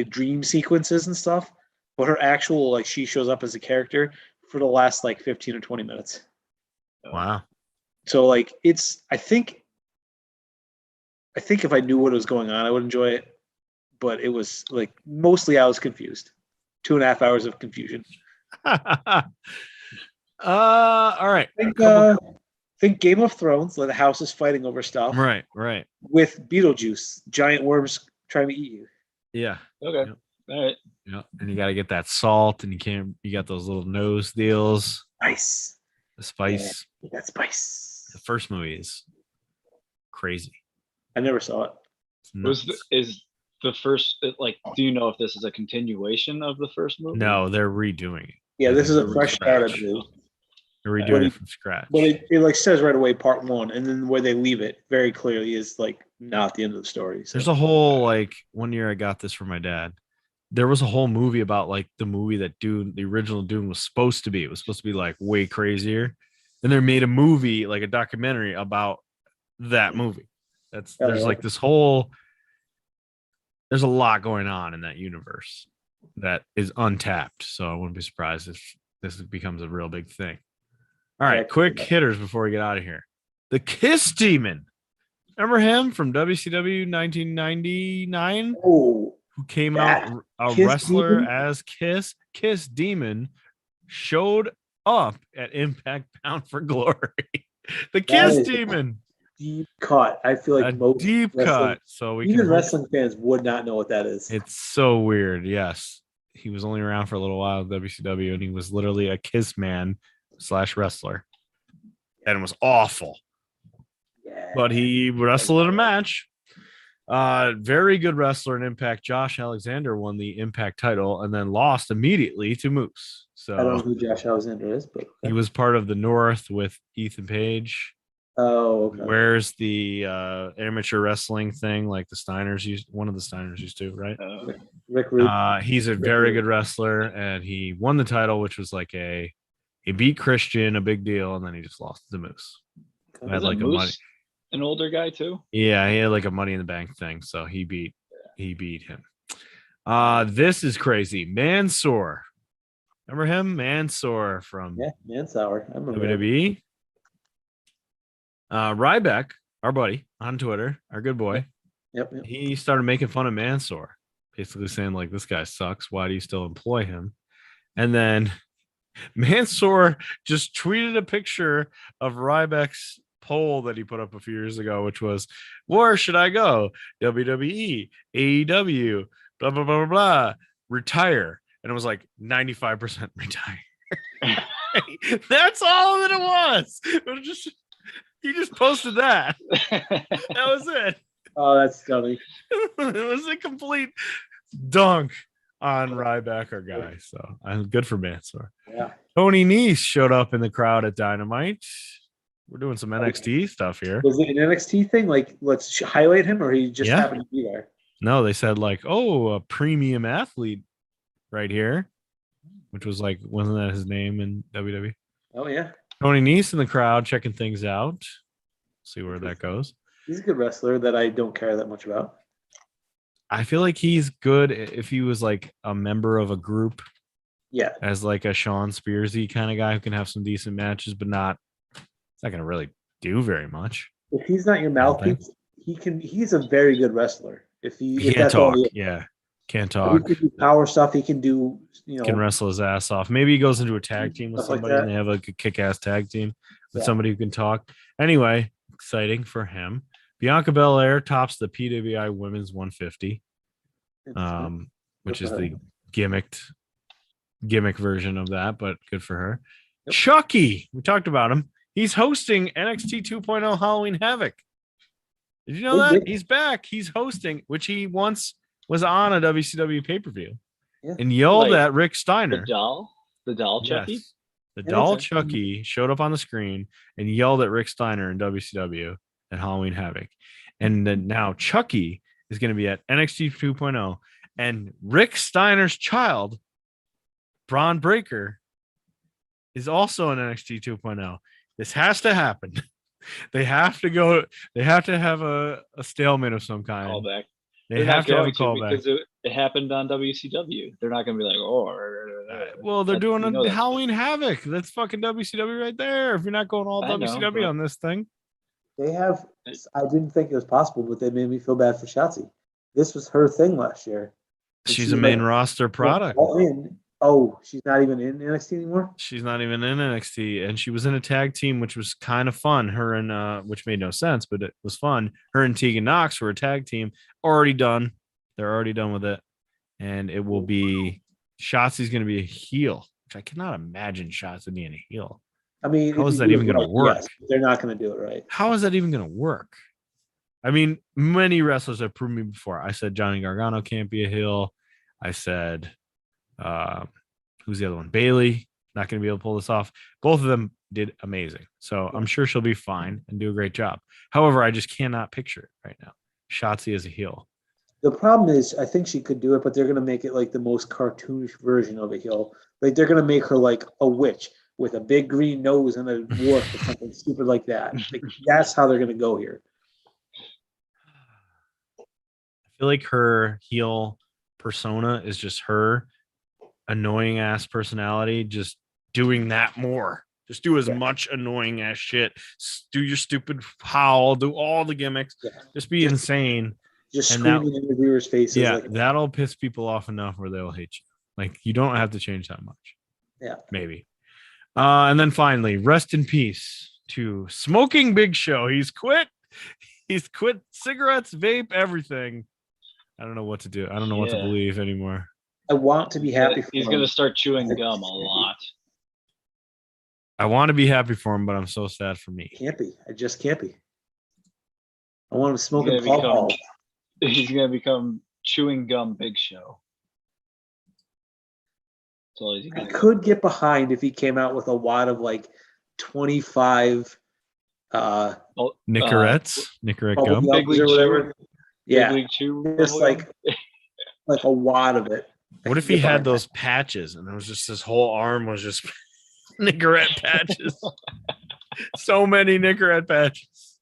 Speaker 1: dream sequences and stuff, but her actual like she shows up as a character for the last like 15 or 20 minutes.
Speaker 2: Wow.
Speaker 1: So like I think if I knew what was going on, I would enjoy it. But it was like mostly I was confused. 2.5 hours of confusion.
Speaker 2: All right.
Speaker 1: Think Game of Thrones, where the house is fighting over stuff.
Speaker 2: Right.
Speaker 1: With Beetlejuice, giant worms trying to eat you.
Speaker 2: Yeah.
Speaker 3: Okay.
Speaker 2: Yep.
Speaker 3: All right.
Speaker 2: Yeah. And you got to get that salt, and you got those little nose deals.
Speaker 1: Spice.
Speaker 2: The spice.
Speaker 1: Yeah, that spice.
Speaker 2: The first movie is crazy.
Speaker 1: I never saw it.
Speaker 3: Is the first like? Do you know if this is a continuation of the first movie?
Speaker 2: No, they're redoing it.
Speaker 1: Yeah, this is a fresh start, I believe.
Speaker 2: They're redoing it from scratch.
Speaker 1: But it like says right away part 1, and then where they leave it very clearly is like not the end of the story. So.
Speaker 2: There's a whole like one year I got this from my dad. There was a whole movie about like the movie that Dune, the original Dune, was supposed to be. It was supposed to be like way crazier. Then they made a movie, like a documentary about that movie. There's like this whole. There's a lot going on in that universe that is untapped. So I wouldn't be surprised if this becomes a real big thing. All right, quick hitters before we get out of here. The Kiss Demon. Remember him from WCW 1999?
Speaker 1: Oh,
Speaker 2: who came out a wrestler as Kiss? Kiss Demon showed up at Impact Bound for Glory. The Kiss Demon.
Speaker 1: Deep cut. I feel like most
Speaker 2: deep cut. So
Speaker 1: even wrestling fans would not know what that is.
Speaker 2: It's so weird. Yes, he was only around for a little while at WCW, and he was literally a Kiss man / wrestler, and it was awful. Yeah. But he wrestled in a match. Very good wrestler in Impact. Josh Alexander won the Impact title and then lost immediately to Moose.
Speaker 1: I don't know
Speaker 2: So
Speaker 1: who Josh Alexander is, but
Speaker 2: he was part of the North with Ethan Page.
Speaker 1: oh, okay.
Speaker 2: Where's the amateur wrestling thing like the Steiners used? One of the Steiners used to, right?
Speaker 1: Rick Rude.
Speaker 2: He's a very good wrestler, and he won the title, which was like he beat Christian, a big deal, and then he just lost to Moose. Who had like
Speaker 3: Moose an older guy too?
Speaker 2: Yeah, he had like a Money in the Bank thing, so he beat him. This is crazy. Mansoor. Remember him? Mansoor from
Speaker 1: Mansour. I remember
Speaker 2: WWE. Ryback, our buddy on Twitter, our good boy.
Speaker 1: Yep.
Speaker 2: He started making fun of Mansoor, basically saying like, this guy sucks. Why do you still employ him? And then Mansoor just tweeted a picture of Ryback's poll that he put up a few years ago, which was, where should I go? WWE, AEW, blah, blah, blah, blah, blah, retire. And it was like 95% retire. That's all that it was. He just posted that. That was it.
Speaker 1: Oh, that's funny.
Speaker 2: It was a complete dunk on Ryback, our guy. So I'm good for Mansoor.
Speaker 1: Yeah.
Speaker 2: Tony Neese showed up in the crowd at Dynamite. We're doing some NXT stuff here.
Speaker 1: Was it an NXT thing? Like, let's highlight him, or he just happened to be there?
Speaker 2: No, they said like, oh, a premium athlete right here, which was like, wasn't that his name in WWE?
Speaker 1: Oh yeah.
Speaker 2: Tony Neese in the crowd checking things out. See where that goes.
Speaker 1: He's a good wrestler that I don't care that much about.
Speaker 2: I feel like he's good if he was like a member of a group.
Speaker 1: Yeah.
Speaker 2: As like a Sean Spearsy kind of guy who can have some decent matches, but it's not going to really do very much.
Speaker 1: If he's not your mouthpiece, he's a very good wrestler.
Speaker 2: He can't talk. Can't talk.
Speaker 1: He can do power stuff. He can do,
Speaker 2: can wrestle his ass off. Maybe he goes into a tag team with somebody and they have like a kick-ass tag team with somebody who can talk. Anyway, exciting for him. Bianca Bel Air tops the PWI Women's 150, which is the gimmick version of that, but good for her. Yep. Chucky, we talked about him. He's hosting NXT 2.0 Halloween Havoc. Did you know that? He's back. He's hosting, which he once was on a WCW pay-per-view and yelled at Rick Steiner.
Speaker 3: The doll Chucky?
Speaker 2: Yes. The doll Chucky showed up on the screen and yelled at Rick Steiner in WCW at Halloween Havoc. And then now Chucky is going to be at NXT 2.0. And Rick Steiner's child, Braun Breaker, is also in NXT 2.0. This has to happen. They have to have a stalemate of some kind.
Speaker 3: Callback.
Speaker 2: They have to have a callback.
Speaker 3: Because it happened on WCW. They're not going to be like,
Speaker 2: well, they're doing a Halloween Havoc. That's fucking WCW right there. If you're not going all WCW on this thing.
Speaker 1: They have, I didn't think it was possible, but they made me feel bad for Shotzi. This was her thing last year.
Speaker 2: She's a main roster product.
Speaker 1: Oh, she's not even in NXT anymore?
Speaker 2: She's not even in NXT. And she was in a tag team, which was kind of fun. Her and, which made no sense, but it was fun. Her and Tegan Knox were a tag team. Already done. They're already done with it. And it will be, Shotzi's going to be a heel, which I cannot imagine Shotzi being a heel.
Speaker 1: I mean,
Speaker 2: how is that even going to work?
Speaker 1: Yes, they're not going to do it right.
Speaker 2: How is that even going to work? I mean, many wrestlers have proved me before. I said Johnny Gargano can't be a heel. I said, who's the other one? Bailey, not going to be able to pull this off. Both of them did amazing. So I'm sure she'll be fine and do a great job. However, I just cannot picture it right now. Shotzi as a heel.
Speaker 1: The problem is, I think she could do it, but they're going to make it like the most cartoonish version of a heel. Like they're going to make her like a witch with a big green nose and a dwarf or something stupid like that. Like, that's how they're going to go here.
Speaker 2: I feel like her heel persona is just her annoying ass personality, just doing that more. Just do as much annoying ass shit. Do your stupid howl. Do all the gimmicks. Yeah. Just be insane.
Speaker 1: Just screaming in the viewers' faces.
Speaker 2: Yeah, that'll piss people off enough where they'll hate you. Like, you don't have to change that much.
Speaker 1: Yeah.
Speaker 2: Maybe. And then finally, rest in peace to Smoking Big Show. He's quit. He's quit cigarettes, vape, everything. I don't know what to do. I don't know what to believe anymore.
Speaker 1: I want to be happy for him.
Speaker 3: He's going to start chewing gum a lot.
Speaker 2: I want to be happy for him, but I'm so sad for me.
Speaker 1: Can't be. I just can't be. I want him smoking Paul.
Speaker 3: He's gonna become chewing gum Big Show. That's all he's
Speaker 1: I
Speaker 3: gonna
Speaker 1: could get behind if he came out with a wad of like 25
Speaker 2: Nicorettes, Nicorette
Speaker 1: bubble
Speaker 2: gum.
Speaker 3: Big
Speaker 1: gums
Speaker 3: League
Speaker 1: or whatever.
Speaker 3: Chew.
Speaker 1: Yeah,
Speaker 3: Big League Chew.
Speaker 1: just
Speaker 3: bubble gum.
Speaker 1: like a wad of it.
Speaker 2: What if he had those patches and it was just his whole arm was just Nicorette patches? So many Nicorette patches.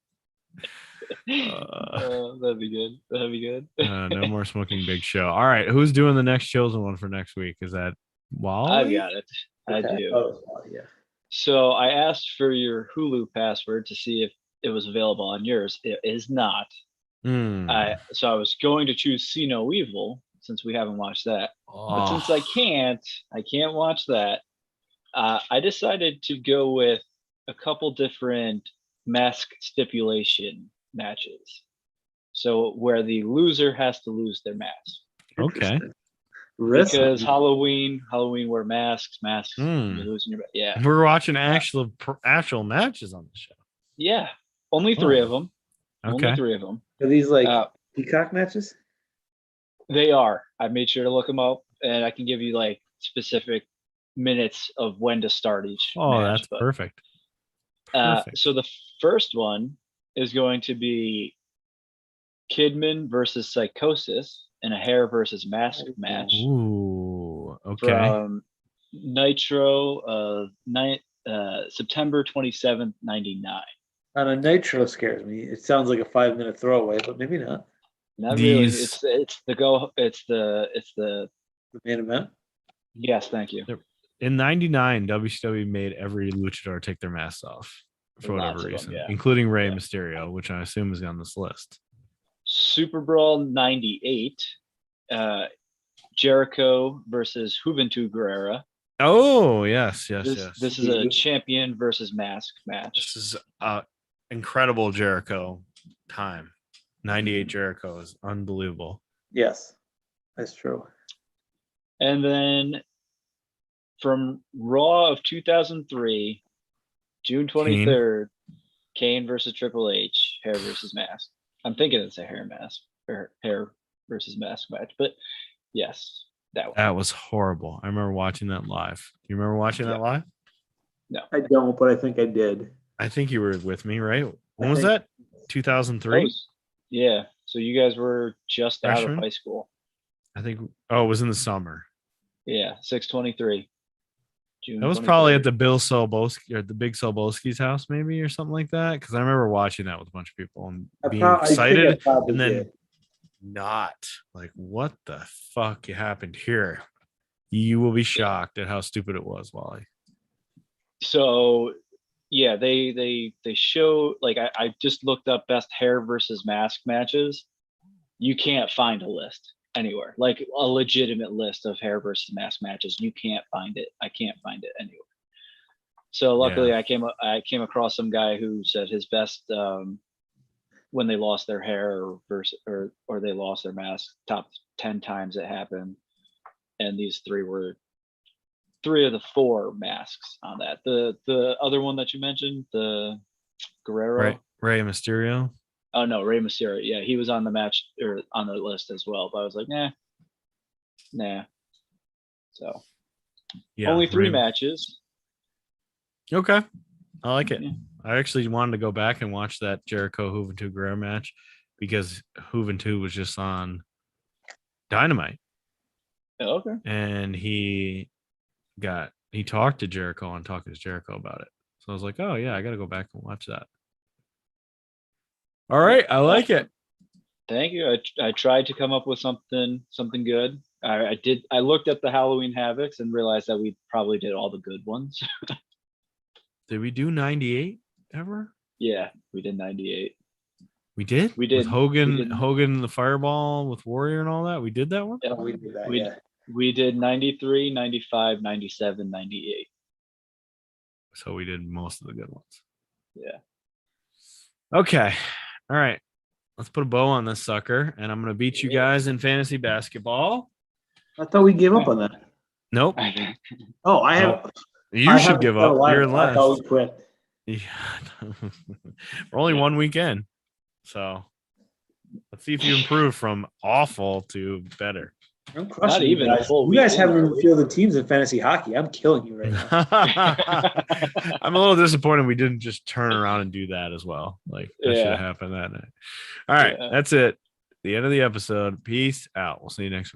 Speaker 3: That'd be good. That'd be good.
Speaker 2: No more smoking Big Show. All right, who's doing the next chosen one for next week? Is that Wally?
Speaker 3: I've got it. I do.
Speaker 1: Oh, yeah.
Speaker 3: So I asked for your Hulu password to see if it was available on yours. It is not. So I was going to choose See No Evil since we haven't watched that. But since I can't watch that. I decided to go with a couple different mask stipulation matches. So where the loser has to lose their mask.
Speaker 2: Okay.
Speaker 3: Because Halloween wear masks, you're losing your yeah.
Speaker 2: We're watching actual matches on the show.
Speaker 3: Yeah. Only three of them.
Speaker 2: Okay.
Speaker 3: Only 3 of them.
Speaker 1: Are these like peacock matches?
Speaker 3: They are. I made sure to look them up, and I can give you like specific minutes of when to start each.
Speaker 2: That's perfect.
Speaker 3: So the first one is going to be Kidman versus Psychosis in a hair versus mask match.
Speaker 2: Ooh, okay.
Speaker 3: From Nitro, September 27th, 99.
Speaker 1: On a Nitro scares me. It sounds like a 5-minute throwaway, but maybe not.
Speaker 3: Not really. It's the
Speaker 1: main event.
Speaker 3: Yes, thank you.
Speaker 2: In 99, WCW made every luchador take their masks off for whatever reason, including Rey Mysterio, which I assume is on this list.
Speaker 3: Super Brawl 98, Jericho versus Juventud Guerrera.
Speaker 2: Oh, yes.
Speaker 3: This is a champion versus mask match.
Speaker 2: This is incredible Jericho time. 98 Jericho is unbelievable.
Speaker 1: Yes, that's true.
Speaker 3: And then from Raw of 2003, June 23rd, Kane versus Triple H, hair versus mask. I'm thinking it's a hair versus mask match, but yes, that one.
Speaker 2: That was horrible. I remember watching that live. Do you remember watching that live?
Speaker 3: No.
Speaker 1: I don't, but I think I did.
Speaker 2: I think you were with me, right? When was that? 2003?
Speaker 3: Yeah. So you guys were just
Speaker 2: Freshman?
Speaker 3: out of high school.
Speaker 2: I think, it was in the summer.
Speaker 3: Yeah, 6/23. June.
Speaker 2: That was
Speaker 3: 23rd.
Speaker 2: probably at the Bill Solboski or the Big Solboski's house, maybe, or something like that. Because I remember watching that with a bunch of people and being excited, and then not like, what the fuck happened here? You will be shocked at how stupid it was, Wally.
Speaker 3: So, yeah, they show, like, I just looked up best hair versus mask matches. You can't find a list anywhere, like a legitimate list of hair versus mask matches. You can't find it. I can't find it anywhere. So luckily, I came across some guy who said his best when they lost their hair or they lost their mask, top 10 times it happened, and these 3 were 3 of the 4 masks on that. The other one that you mentioned, the Guerrero,
Speaker 2: Rey Mysterio.
Speaker 3: Oh no, Rey Mysterio. Yeah, he was on the match or on the list as well. But I was like, nah. So only 3 matches.
Speaker 2: Okay, I like it.
Speaker 3: Yeah.
Speaker 2: I actually wanted to go back and watch that Jericho Juventud Guerrero match because Juventud was just on Dynamite.
Speaker 3: Oh, okay.
Speaker 2: And he talked to Jericho on Talk Is Jericho about it. So I was like, oh yeah, I got to go back and watch that. All right, I like it.
Speaker 3: Thank you. I tried to come up with something good. I did. I looked at the Halloween Havocs and realized that we probably did all the good ones.
Speaker 2: Did we do 98 ever?
Speaker 3: Yeah, we did 98.
Speaker 2: We did?
Speaker 3: We did.
Speaker 2: With Hogan the Fireball with Warrior and all that? We did that one?
Speaker 3: Yeah,
Speaker 1: we did that,
Speaker 3: we did 93, 95, 97, 98.
Speaker 2: So we did most of the good ones.
Speaker 3: Yeah.
Speaker 2: Okay. All right. Let's put a bow on this sucker, and I'm going to beat you guys in fantasy basketball.
Speaker 1: I thought we gave up on that.
Speaker 2: Nope.
Speaker 1: Oh, I have.
Speaker 2: You should give up. You're in last.
Speaker 1: I thought we quit.
Speaker 2: Yeah. We're only 1 weekend. So. Let's see if you improve from awful to better.
Speaker 1: I'm crushing
Speaker 3: Not even
Speaker 1: you
Speaker 3: a
Speaker 1: guys.
Speaker 3: full
Speaker 1: You guys
Speaker 3: week
Speaker 1: haven't
Speaker 3: in,
Speaker 1: even fielded teams in fantasy hockey. I'm killing you right now.
Speaker 2: I'm a little disappointed we didn't just turn around and do that as well. Like that should have happened that night. All right,
Speaker 3: Yeah.
Speaker 2: that's it. The end of the episode. Peace out. We'll see you next week.